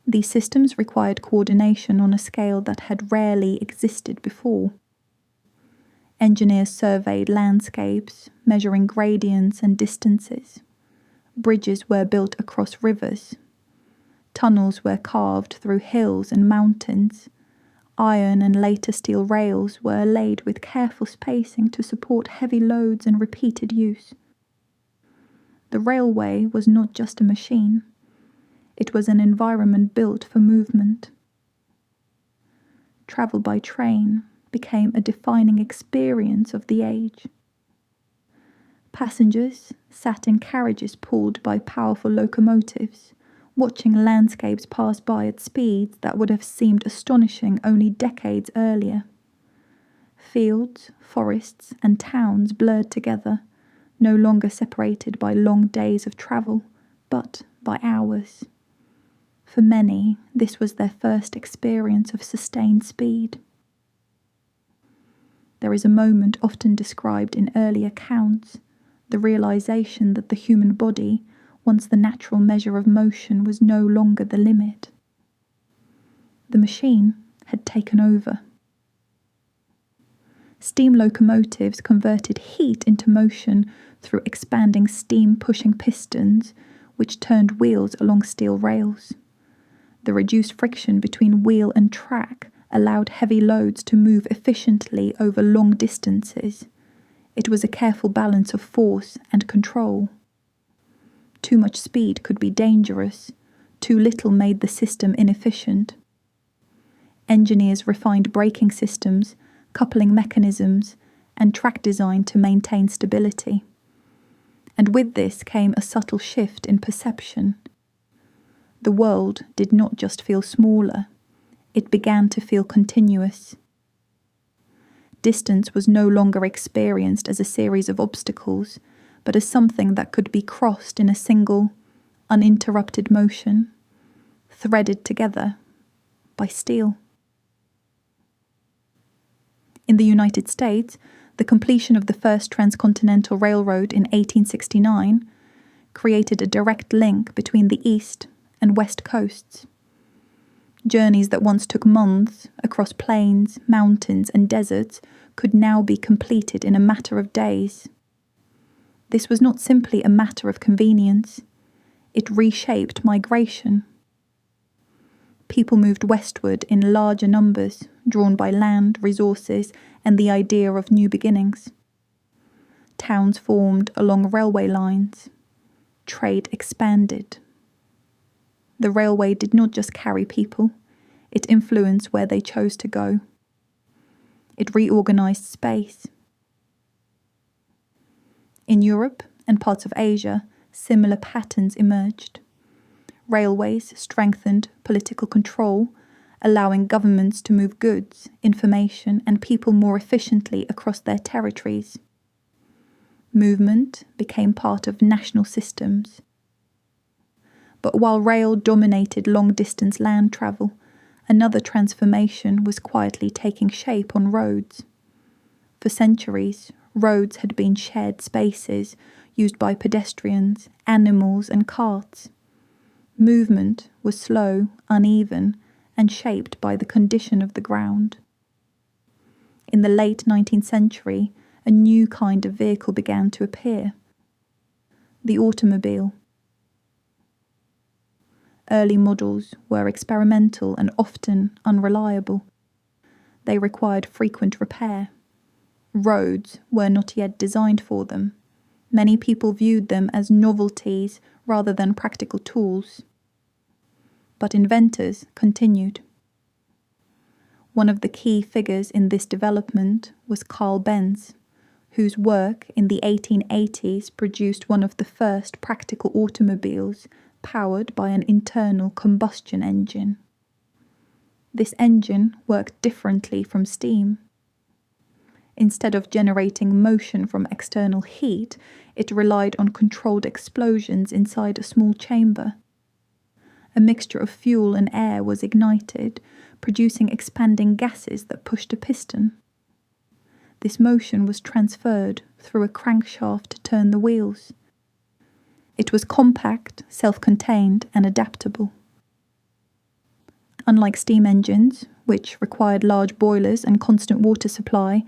Speaker 1: These systems required coordination on a scale that had rarely existed before. Engineers surveyed landscapes, measuring gradients and distances. Bridges were built across rivers. Tunnels were carved through hills and mountains. Iron and later steel rails were laid with careful spacing to support heavy loads and repeated use. The railway was not just a machine. It was an environment built for movement. Travel by train became a defining experience of the age. Passengers sat in carriages pulled by powerful locomotives, watching landscapes pass by at speeds that would have seemed astonishing only decades earlier. Fields, forests, and towns blurred together, no longer separated by long days of travel, but by hours. For many, this was their first experience of sustained speed. There is a moment often described in early accounts, the realization that the human body, once the natural measure of motion, was no longer the limit. The machine had taken over. Steam locomotives converted heat into motion through expanding steam-pushing pistons, which turned wheels along steel rails. The reduced friction between wheel and track allowed heavy loads to move efficiently over long distances. It was a careful balance of force and control. Too much speed could be dangerous. Too little made the system inefficient. Engineers refined braking systems, coupling mechanisms, and track design to maintain stability. And with this came a subtle shift in perception. The world did not just feel smaller, it began to feel continuous. Distance was no longer experienced as a series of obstacles, but as something that could be crossed in a single, uninterrupted motion, threaded together by steel. In the United States, the completion of the first transcontinental railroad in 1869 created a direct link between the East and West coasts. Journeys that once took months across plains, mountains, and deserts could now be completed in a matter of days. This was not simply a matter of convenience. It reshaped migration. People moved westward in larger numbers, drawn by land, resources, and the idea of new beginnings. Towns formed along railway lines. Trade expanded. The railway did not just carry people, it influenced where they chose to go. It reorganized space. In Europe and parts of Asia, similar patterns emerged. Railways strengthened political control, allowing governments to move goods, information, and people more efficiently across their territories. Movement became part of national systems. But while rail dominated long-distance land travel, another transformation was quietly taking shape on roads. For centuries, roads had been shared spaces used by pedestrians, animals, and carts. Movement was slow, uneven, and shaped by the condition of the ground. In the late 19th century, a new kind of vehicle began to appear: the automobile. Early models were experimental and often unreliable. They required frequent repair. Roads were not yet designed for them. Many people viewed them as novelties rather than practical tools. But inventors continued. One of the key figures in this development was Carl Benz, whose work in the 1880s produced one of the first practical automobiles powered by an internal combustion engine. This engine worked differently from steam. Instead of generating motion from external heat, it relied on controlled explosions inside a small chamber. A mixture of fuel and air was ignited, producing expanding gases that pushed a piston. This motion was transferred through a crankshaft to turn the wheels. It was compact, self-contained, and adaptable. Unlike steam engines, which required large boilers and constant water supply,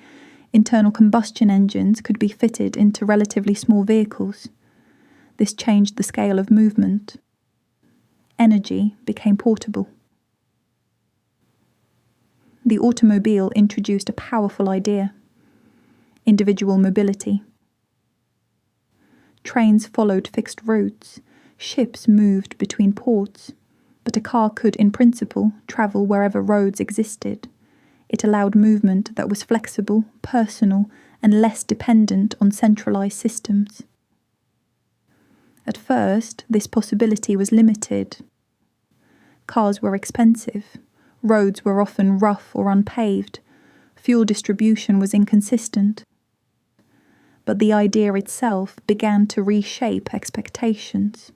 Speaker 1: Internal combustion engines could be fitted into relatively small vehicles. This changed the scale of movement. Energy became portable. The automobile introduced a powerful idea: individual mobility. Trains followed fixed routes, ships moved between ports, but a car could, in principle, travel wherever roads existed. It allowed movement that was flexible, personal, and less dependent on centralized systems. At first, this possibility was limited. Cars were expensive, roads were often rough or unpaved, fuel distribution was inconsistent. But the idea itself began to reshape expectations.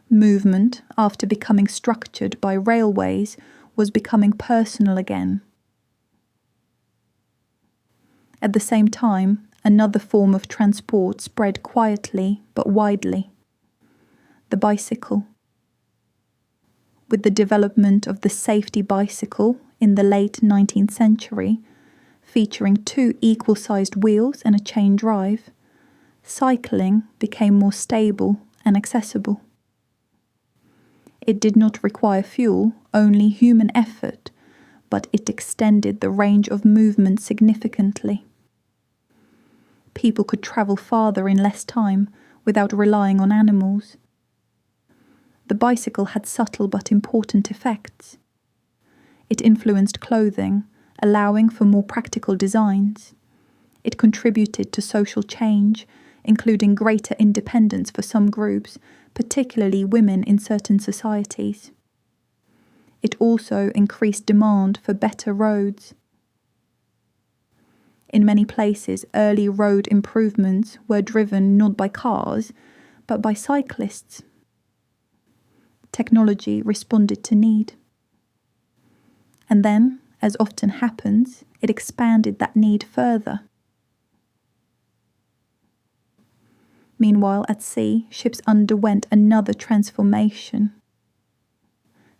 Speaker 1: Movement, after becoming structured by railways, was becoming personal again. At the same time, another form of transport spread quietly but widely: the bicycle. With the development of the safety bicycle in the late 19th century, featuring 2 equal-sized wheels and a chain drive, cycling became more stable and accessible. It did not require fuel, only human effort, but it extended the range of movement significantly. People could travel farther in less time without relying on animals. The bicycle had subtle but important effects. It influenced clothing, allowing for more practical designs. It contributed to social change, including greater independence for some groups, particularly women in certain societies. It also increased demand for better roads. In many places, early road improvements were driven not by cars, but by cyclists. Technology responded to need. And then, as often happens, it expanded that need further. Meanwhile, at sea, ships underwent another transformation.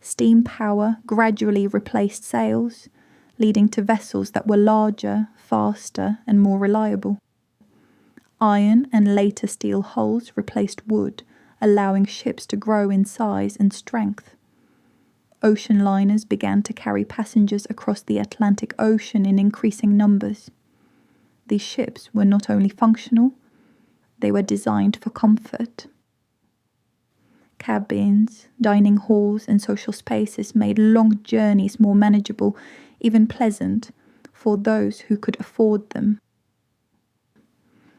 Speaker 1: Steam power gradually replaced sails, leading to vessels that were larger, faster, and more reliable. Iron and later steel hulls replaced wood, allowing ships to grow in size and strength. Ocean liners began to carry passengers across the Atlantic Ocean in increasing numbers. These ships were not only functional, they were designed for comfort. Cabins, dining halls, and social spaces made long journeys more manageable, even pleasant, for those who could afford them.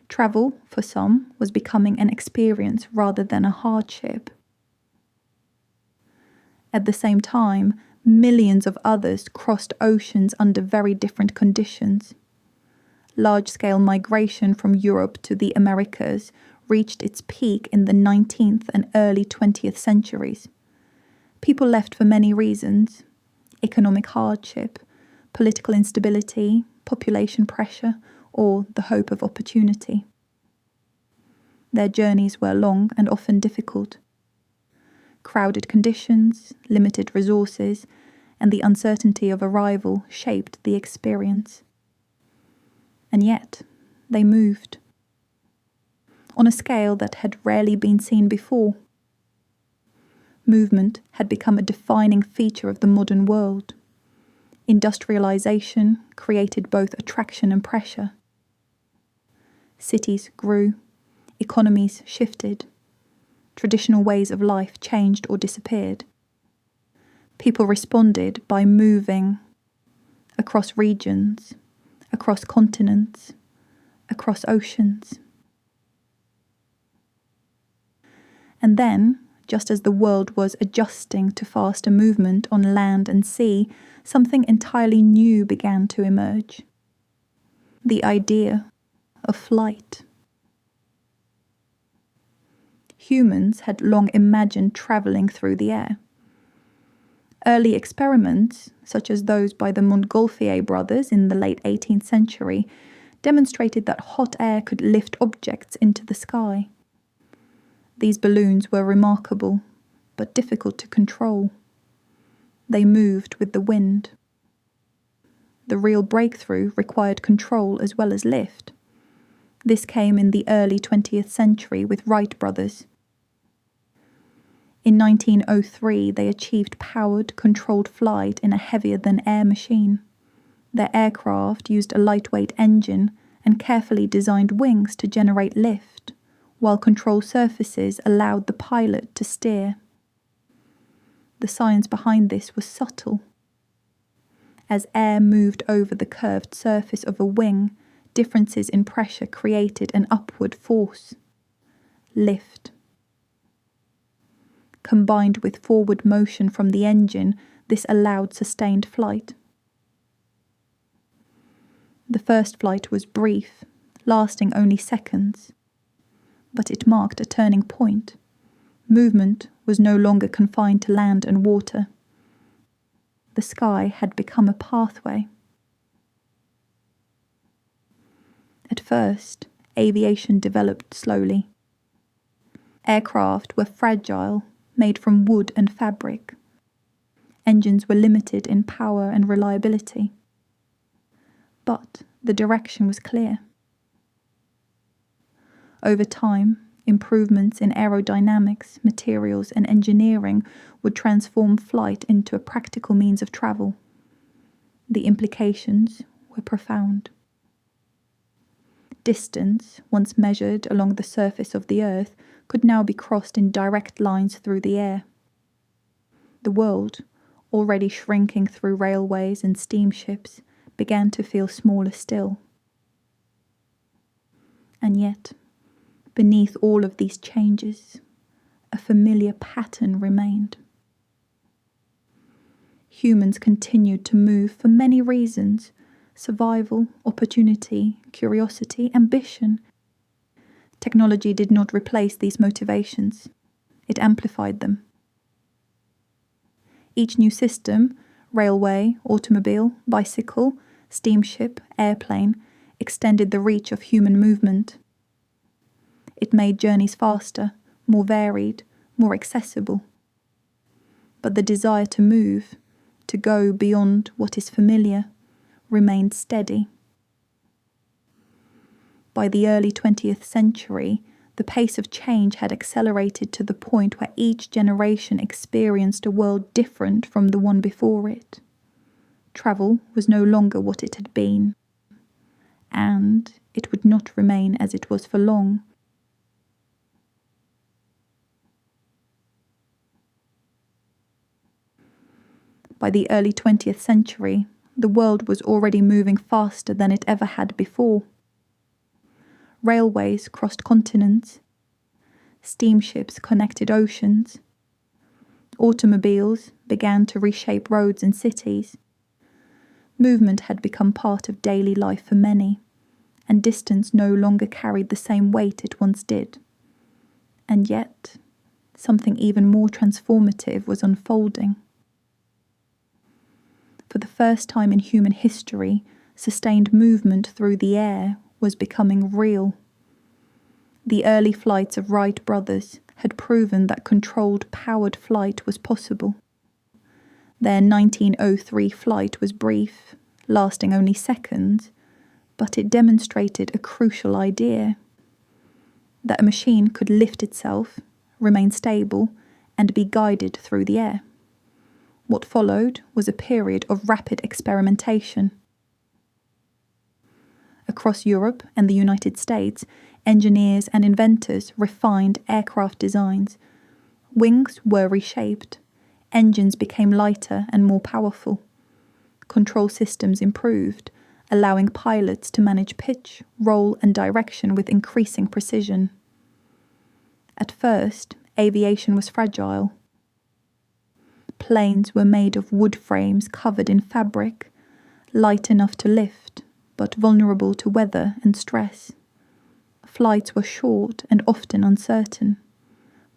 Speaker 1: Travel, for some, was becoming an experience rather than a hardship. At the same time, millions of others crossed oceans under very different conditions. Large-scale migration from Europe to the Americas reached its peak in the 19th and early 20th centuries. People left for many reasons: economic hardship, political instability, population pressure, or the hope of opportunity. Their journeys were long and often difficult. Crowded conditions, limited resources, and the uncertainty of arrival shaped the experience. And yet, they moved. On a scale that had rarely been seen before. Movement had become a defining feature of the modern world. Industrialization created both attraction and pressure. Cities grew, economies shifted, traditional ways of life changed or disappeared. People responded by moving across regions, across continents, across oceans. And then, just as the world was adjusting to faster movement on land and sea, something entirely new began to emerge. The idea of flight. Humans had long imagined travelling through the air. Early experiments, such as those by the Montgolfier brothers in the late 18th century, demonstrated that hot air could lift objects into the sky. These balloons were remarkable, but difficult to control. They moved with the wind. the real breakthrough required control as well as lift. This came in the early 20th century with Wright brothers. In 1903, they achieved powered, controlled flight in a heavier-than-air machine. Their aircraft used a lightweight engine and carefully designed wings to generate lift, while control surfaces allowed the pilot to steer. The science behind this was subtle. As air moved over the curved surface of a wing, differences in pressure created an upward force, lift. Combined with forward motion from the engine, this allowed sustained flight. The first flight was brief, lasting only seconds, but it marked a turning point. Movement was no longer confined to land and water. The sky had become a pathway. At first, aviation developed slowly. Aircraft were fragile, made from wood and fabric. Engines were limited in power and reliability. But the direction was clear. Over time, improvements in aerodynamics, materials, and engineering would transform flight into a practical means of travel. The implications were profound. Distance, once measured along the surface of the Earth, could now be crossed in direct lines through the air. The world, already shrinking through railways and steamships, began to feel smaller still. And yet, beneath all of these changes, a familiar pattern remained. Humans continued to move for many reasons: survival, opportunity, curiosity, ambition. Technology did not replace these motivations. It amplified them. Each new system, railway, automobile, bicycle, steamship, airplane, extended the reach of human movement. It made journeys faster, more varied, more accessible. But the desire to move, to go beyond what is familiar, remained steady. By the early 20th century, the pace of change had accelerated to the point where each generation experienced a world different from the one before it. Travel was no longer what it had been, and it would not remain as it was for long. By the early 20th century, the world was already moving faster than it ever had before. Railways crossed continents. Steamships connected oceans. Automobiles began to reshape roads and cities. Movement had become part of daily life for many, and distance no longer carried the same weight it once did. And yet, something even more transformative was unfolding. For the first time in human history, sustained movement through the air was becoming real. The early flights of Wright brothers had proven that controlled, powered flight was possible. Their 1903 flight was brief, lasting only seconds, but it demonstrated a crucial idea: that a machine could lift itself, remain stable, and be guided through the air. What followed was a period of rapid experimentation. Across Europe and the United States, engineers and inventors refined aircraft designs. Wings were reshaped. Engines became lighter and more powerful. Control systems improved, allowing pilots to manage pitch, roll, and direction with increasing precision. At first, aviation was fragile. Planes were made of wood frames covered in fabric, light enough to lift, but vulnerable to weather and stress. Flights were short and often uncertain.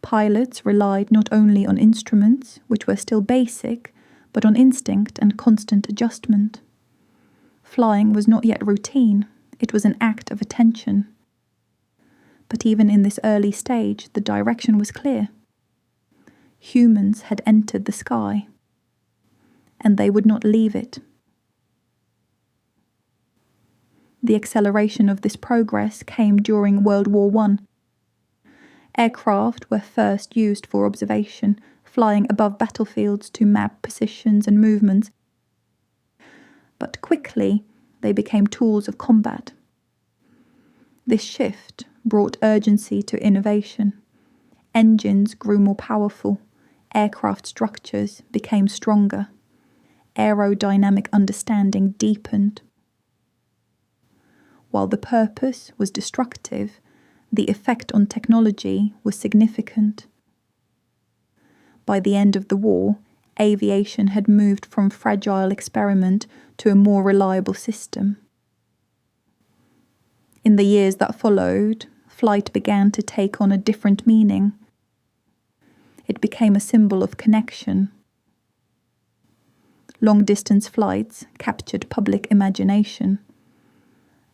Speaker 1: Pilots relied not only on instruments, which were still basic, but on instinct and constant adjustment. Flying was not yet routine, it was an act of attention. But even in this early stage, the direction was clear. Humans had entered the sky, and they would not leave it. The acceleration of this progress came during World War I. Aircraft were first used for observation, flying above battlefields to map positions and movements. But quickly, they became tools of combat. This shift brought urgency to innovation. Engines grew more powerful, aircraft structures became stronger, aerodynamic understanding deepened. While the purpose was destructive, the effect on technology was significant. By the end of the war, aviation had moved from fragile experiment to a more reliable system. In the years that followed, flight began to take on a different meaning. It became a symbol of connection. Long-distance flights captured public imagination.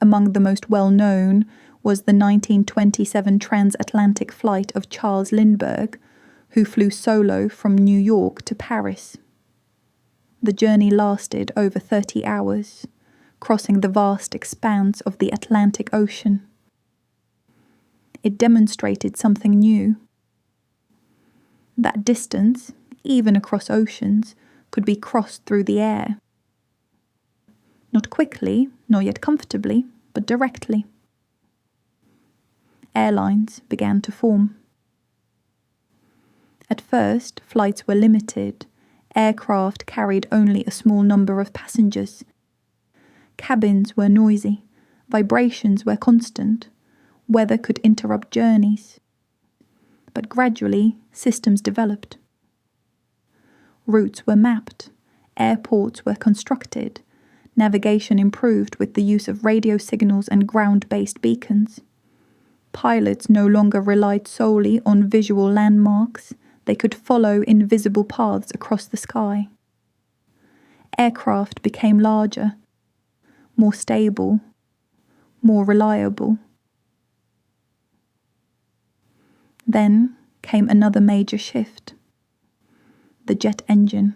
Speaker 1: Among the most well-known was the 1927 transatlantic flight of Charles Lindbergh, who flew solo from New York to Paris. The journey lasted over 30 hours, crossing the vast expanse of the Atlantic Ocean. It demonstrated something new. That distance, even across oceans, could be crossed through the air. Not quickly, nor yet comfortably, but directly. Airlines began to form. At first, flights were limited. Aircraft carried only a small number of passengers. Cabins were noisy. Vibrations were constant. Weather could interrupt journeys. But gradually, systems developed. Routes were mapped. Airports were constructed. Navigation improved with the use of radio signals and ground-based beacons. Pilots no longer relied solely on visual landmarks. They could follow invisible paths across the sky. Aircraft became larger, more stable, more reliable. Then came another major shift: the jet engine.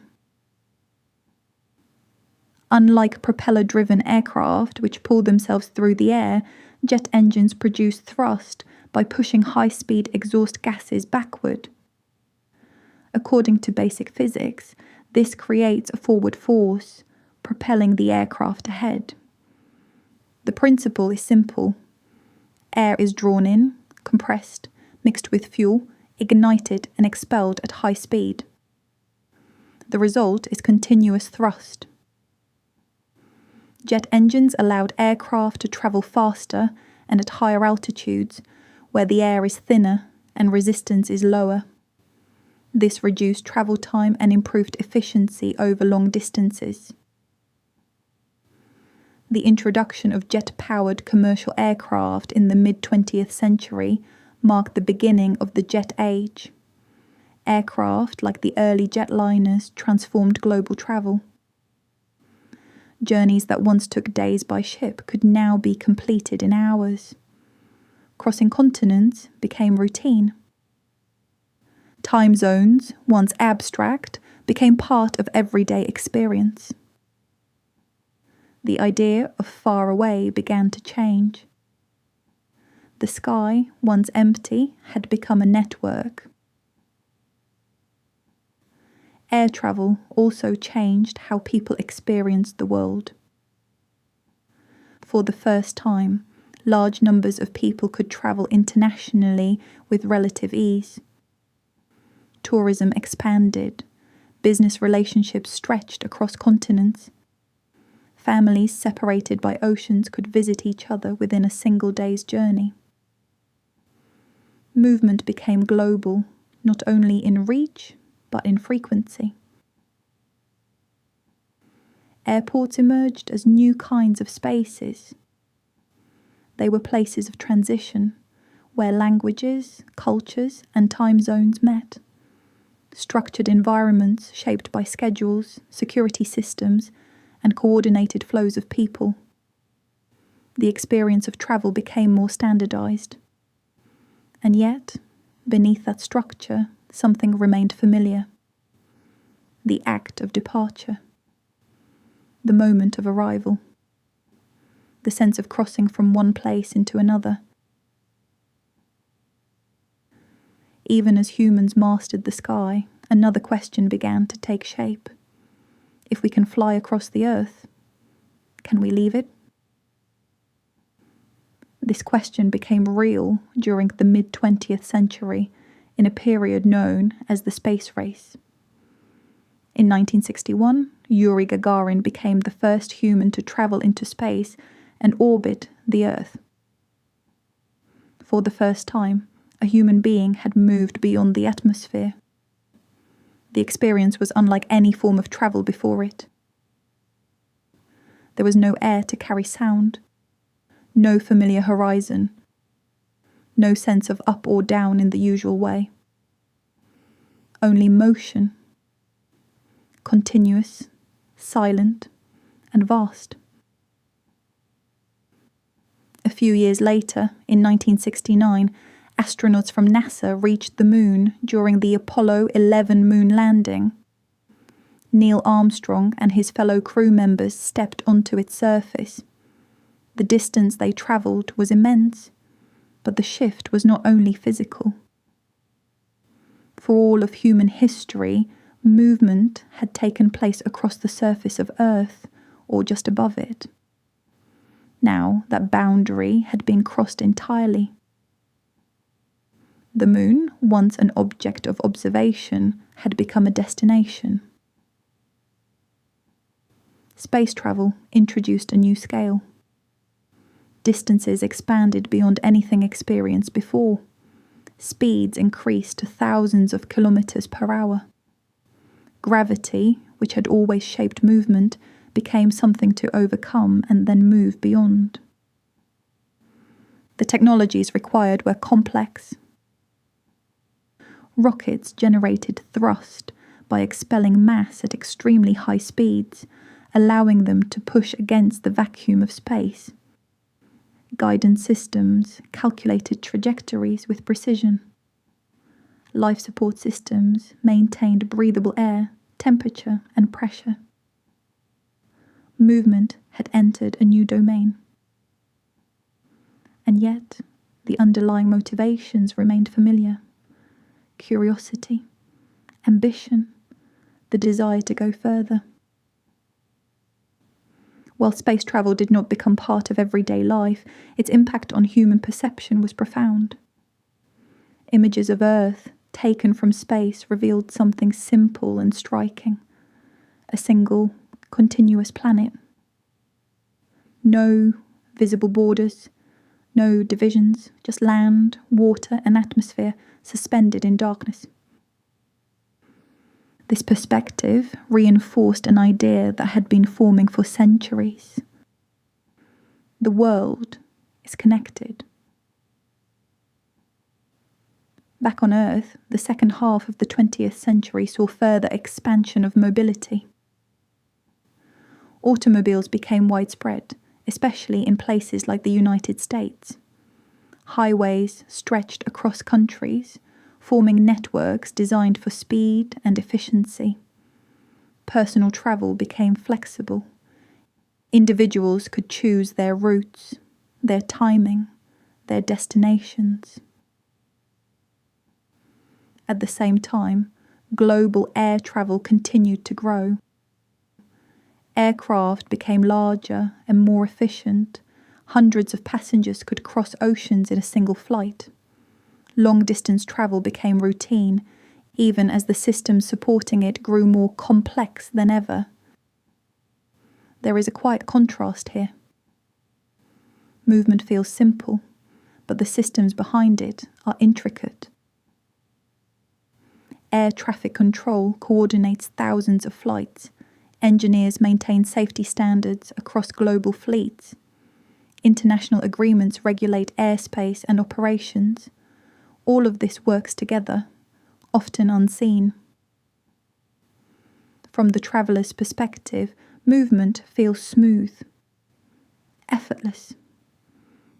Speaker 1: Unlike propeller-driven aircraft, which pull themselves through the air, jet engines produce thrust by pushing high-speed exhaust gases backward. According to basic physics, this creates a forward force, propelling the aircraft ahead. The principle is simple. Air is drawn in, compressed, mixed with fuel, ignited and expelled at high speed. The result is continuous thrust. Jet engines allowed aircraft to travel faster and at higher altitudes, where the air is thinner and resistance is lower. This reduced travel time and improved efficiency over long distances. The introduction of jet-powered commercial aircraft in the mid-20th century marked the beginning of the jet age. Aircraft, like the early jetliners, transformed global travel. Journeys that once took days by ship could now be completed in hours. Crossing continents became routine. Time zones, once abstract, became part of everyday experience. The idea of far away began to change. The sky, once empty, had become a network. Air travel also changed how people experienced the world. For the first time, large numbers of people could travel internationally with relative ease. Tourism expanded. Business relationships stretched across continents. Families separated by oceans could visit each other within a single day's journey. Movement became global, not only in reach, but in frequency. Airports emerged as new kinds of spaces. They were places of transition, where languages, cultures, and time zones met. Structured environments shaped by schedules, security systems, and coordinated flows of people. The experience of travel became more standardized. And yet, beneath that structure, something remained familiar. The act of departure. The moment of arrival. The the sense of crossing from one place into another. Even as humans mastered the sky, another question began to take shape. If we can fly across the earth, can we leave it? This question became real during the mid-20th century in a period known as the space race. In 1961, Yuri Gagarin became the first human to travel into space and orbit the Earth. For the first time, a human being had moved beyond the atmosphere. The experience was unlike any form of travel before it. There was no air to carry sound, no familiar horizon, no sense of up or down in the usual way. Only motion, continuous, silent, and vast. A few years later, in 1969, astronauts from NASA reached the moon during the Apollo 11 moon landing. Neil Armstrong and his fellow crew members stepped onto its surface. The distance they travelled was immense, but the shift was not only physical. For all of human history, movement had taken place across the surface of Earth or just above it. Now that boundary had been crossed entirely. The moon, once an object of observation, had become a destination. Space travel introduced a new scale. Distances expanded beyond anything experienced before. Speeds increased to thousands of kilometers per hour. Gravity, which had always shaped movement, became something to overcome and then move beyond. The technologies required were complex. Rockets generated thrust by expelling mass at extremely high speeds, allowing them to push against the vacuum of space. Guidance systems calculated trajectories with precision. Life support systems maintained breathable air, temperature, and pressure. Movement had entered a new domain. And yet, the underlying motivations remained familiar. Curiosity, ambition, the desire to go further. While space travel did not become part of everyday life, its impact on human perception was profound. Images of Earth, taken from space, revealed something simple and striking. A single, continuous planet. No visible borders, no divisions, just land, water, and atmosphere suspended in darkness. This perspective reinforced an idea that had been forming for centuries. The world is connected. Back on Earth, the second half of the 20th century saw further expansion of mobility. Automobiles became widespread, especially in places like the United States. Highways stretched across countries, forming networks designed for speed and efficiency. Personal travel became flexible. Individuals could choose their routes, their timing, their destinations. At the same time, global air travel continued to grow. Aircraft became larger and more efficient. Hundreds of passengers could cross oceans in a single flight. Long-distance travel became routine, even as the systems supporting it grew more complex than ever. There is a quiet contrast here. Movement feels simple, but the systems behind it are intricate. Air traffic control coordinates thousands of flights. Engineers maintain safety standards across global fleets. International agreements regulate airspace and operations. All of this works together, often unseen. From the traveller's perspective, movement feels smooth, effortless.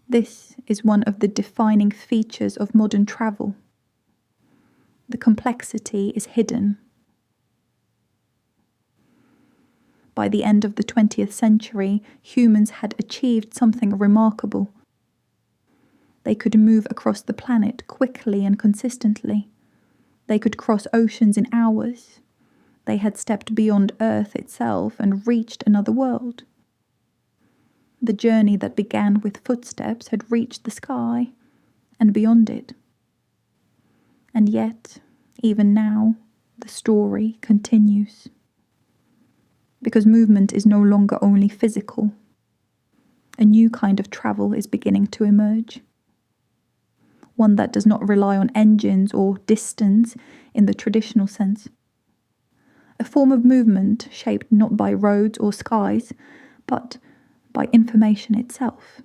Speaker 1: This is one of the defining features of modern travel. The complexity is hidden. By the end of the 20th century, humans had achieved something remarkable. They could move across the planet quickly and consistently. They could cross oceans in hours. They had stepped beyond Earth itself and reached another world. The journey that began with footsteps had reached the sky and beyond it. And yet, even now, the story continues. Because movement is no longer only physical. A new kind of travel is beginning to emerge. One that does not rely on engines or distance in the traditional sense. A form of movement shaped not by roads or skies, but by information itself.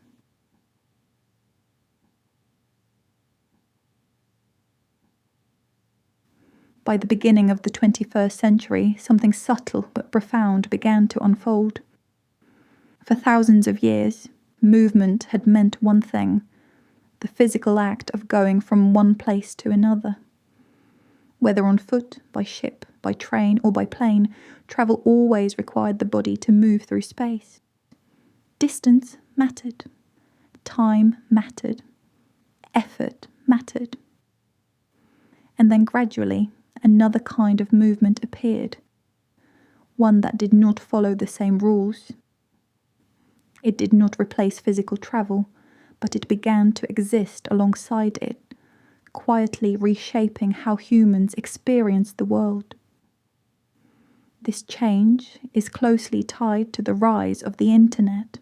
Speaker 1: By the beginning of the 21st century, something subtle but profound began to unfold. For thousands of years, movement had meant one thing: the physical act of going from one place to another. Whether on foot, by ship, by train, or by plane, travel always required the body to move through space. Distance mattered. Time mattered. Effort mattered. And then gradually, another kind of movement appeared. One that did not follow the same rules. It did not replace physical travel, but it began to exist alongside it, quietly reshaping how humans experience the world. This change is closely tied to the rise of the internet.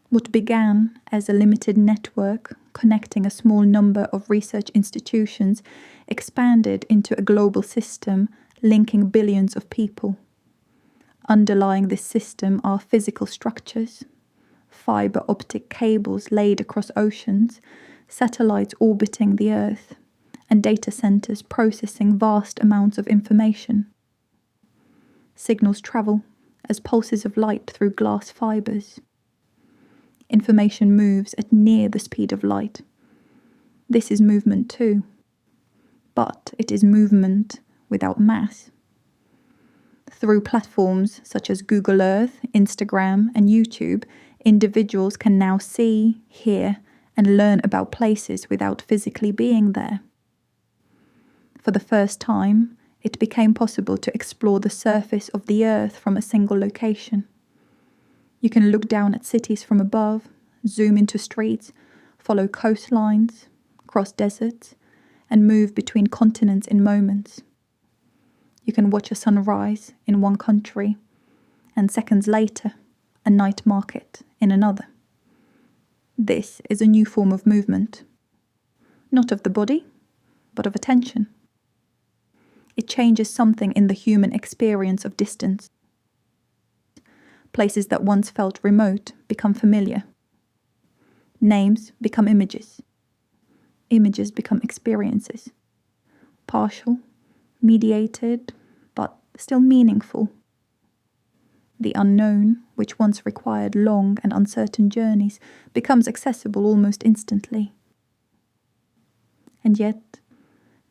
Speaker 1: What began as a limited network connecting a small number of research institutions expanded into a global system linking billions of people. Underlying this system are physical structures, fiber optic cables laid across oceans, satellites orbiting the Earth, and data centers processing vast amounts of information. Signals travel as pulses of light through glass fibers. Information moves at near the speed of light. This is movement too, but it is movement without mass. Through platforms such as Google Earth, Instagram, and YouTube, individuals can now see, hear, and learn about places without physically being there. For the first time, it became possible to explore the surface of the Earth from a single location. You can look down at cities from above, zoom into streets, follow coastlines, cross deserts, and move between continents in moments. You can watch a sunrise in one country, and seconds later, a night market in another. This is a new form of movement, not of the body, but of attention. It changes something in the human experience of distance. Places that once felt remote become familiar. Names become images. Images become experiences. Partial, mediated, but still meaningful. The unknown, which once required long and uncertain journeys, becomes accessible almost instantly. And yet,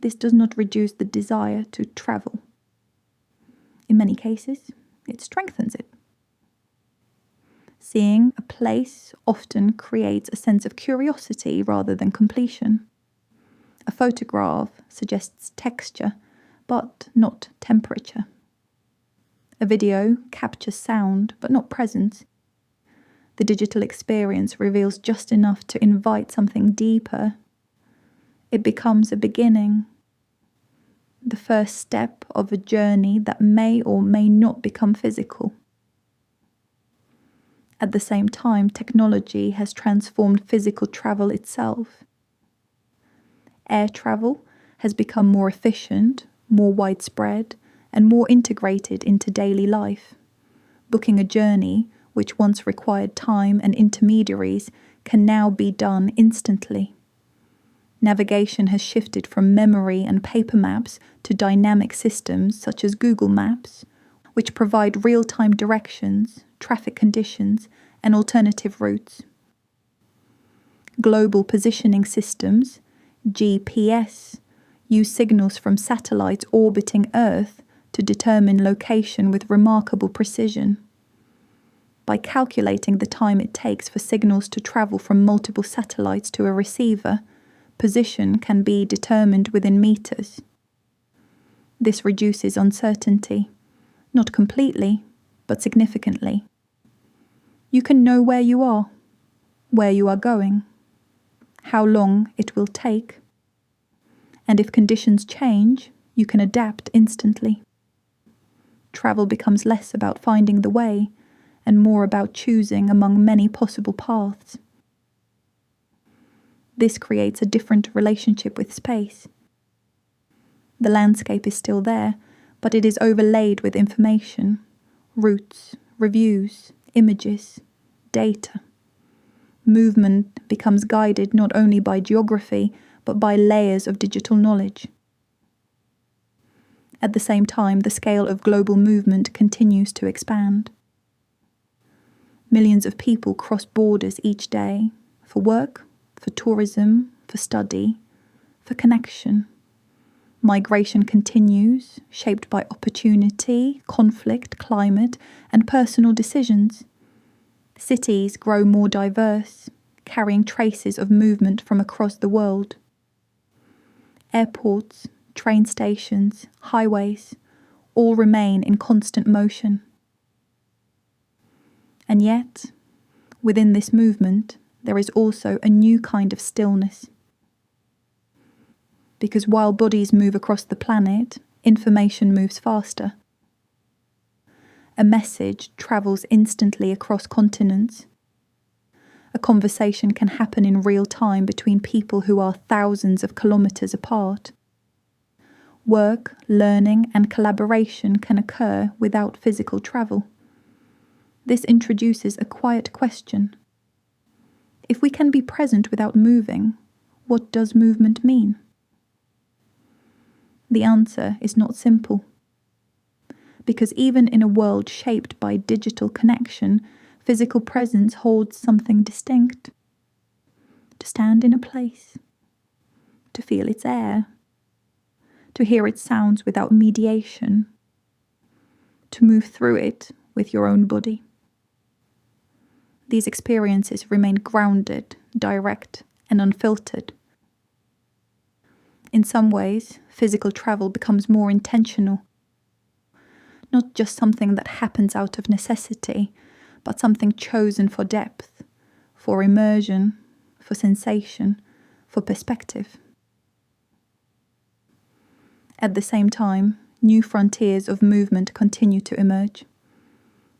Speaker 1: this does not reduce the desire to travel. In many cases, it strengthens it. Seeing a place often creates a sense of curiosity rather than completion. A photograph suggests texture, but not temperature. A video captures sound, but not presence. The digital experience reveals just enough to invite something deeper. It becomes a beginning, the first step of a journey that may or may not become physical. At the same time, technology has transformed physical travel itself. Air travel has become more efficient, more widespread, and more integrated into daily life. Booking a journey, which once required time and intermediaries, can now be done instantly. Navigation has shifted from memory and paper maps to dynamic systems such as Google Maps, which provide real-time directions, traffic conditions, and alternative routes. Global positioning systems, GPS, use signals from satellites orbiting Earth to determine location with remarkable precision. By calculating the time it takes for signals to travel from multiple satellites to a receiver, position can be determined within meters. This reduces uncertainty, not completely, but significantly. You can know where you are going, how long it will take, and if conditions change, you can adapt instantly. Travel becomes less about finding the way and more about choosing among many possible paths. This creates a different relationship with space. The landscape is still there, but it is overlaid with information, routes, reviews, images, data. Movement becomes guided not only by geography, but by layers of digital knowledge. At the same time, the scale of global movement continues to expand. Millions of people cross borders each day for work, for tourism, for study, for connection. Migration continues, shaped by opportunity, conflict, climate, and personal decisions. Cities grow more diverse, carrying traces of movement from across the world. Airports, train stations, highways, all remain in constant motion. And yet, within this movement, there is also a new kind of stillness. Because while bodies move across the planet, information moves faster. A message travels instantly across continents. A conversation can happen in real time between people who are thousands of kilometers apart. Work, learning, and collaboration can occur without physical travel. This introduces a quiet question. If we can be present without moving, what does movement mean? The answer is not simple. Because even in a world shaped by digital connection, physical presence holds something distinct. To stand in a place, to feel its air, to hear its sounds without mediation, to move through it with your own body. These experiences remain grounded, direct, and unfiltered. In some ways, physical travel becomes more intentional. Not just something that happens out of necessity, but something chosen for depth, for immersion, for sensation, for perspective. At the same time, new frontiers of movement continue to emerge.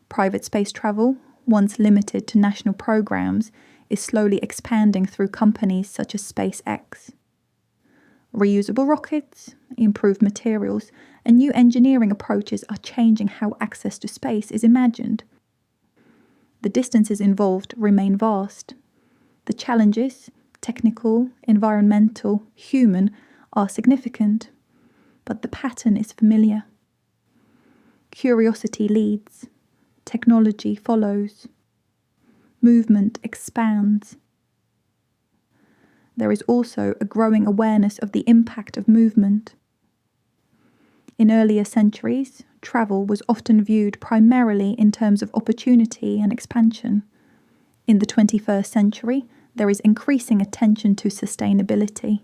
Speaker 1: Private space travel, once limited to national programs, is slowly expanding through companies such as SpaceX. Reusable rockets, improved materials, and new engineering approaches are changing how access to space is imagined. The distances involved remain vast. The challenges, technical, environmental, human, are significant, but the pattern is familiar. Curiosity leads, technology follows, movement expands. There is also a growing awareness of the impact of movement. In earlier centuries, travel was often viewed primarily in terms of opportunity and expansion. In the 21st century, there is increasing attention to sustainability,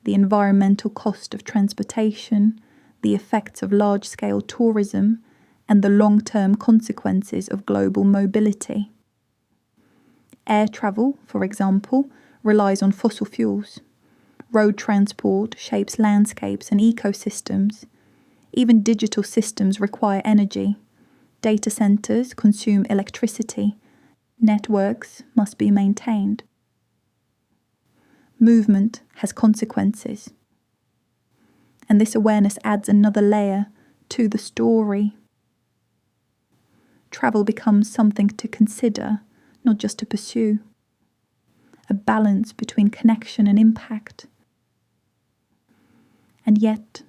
Speaker 1: the environmental cost of transportation, the effects of large-scale tourism, and the long-term consequences of global mobility. Air travel, for example, relies on fossil fuels. Road transport shapes landscapes and ecosystems. Even digital systems require energy. Data centers consume electricity. Networks must be maintained. Movement has consequences. And this awareness adds another layer to the story. Travel becomes something to consider, not just to pursue. A balance between connection and impact. And yet,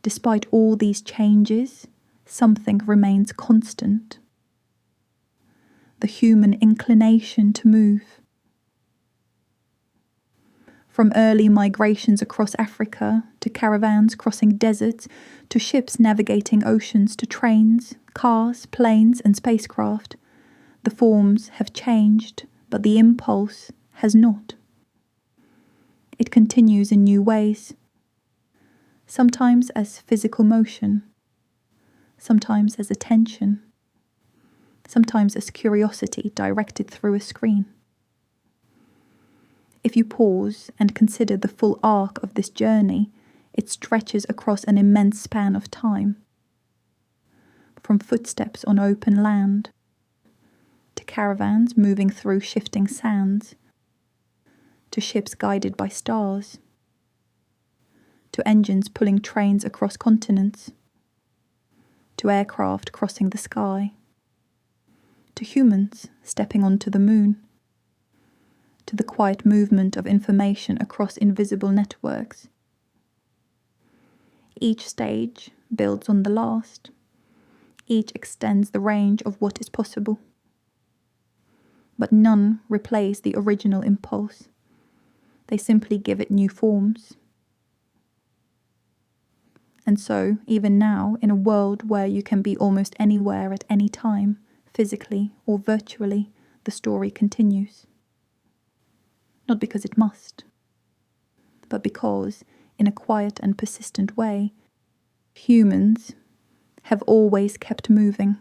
Speaker 1: despite all these changes, something remains constant. The human inclination to move. From early migrations across Africa, to caravans crossing deserts, to ships navigating oceans, to trains, cars, planes, and spacecraft, the forms have changed, but the impulse has not. It continues in new ways, sometimes as physical motion, sometimes as attention, sometimes as curiosity directed through a screen. If you pause and consider the full arc of this journey, it stretches across an immense span of time. From footsteps on open land, to caravans moving through shifting sands, to ships guided by stars, to engines pulling trains across continents, to aircraft crossing the sky, to humans stepping onto the moon, to the quiet movement of information across invisible networks. Each stage builds on the last. Each extends the range of what is possible. But none replace the original impulse. They simply give it new forms. And so, even now, in a world where you can be almost anywhere at any time, physically or virtually, the story continues. Not because it must, but because, in a quiet and persistent way, humans have always kept moving.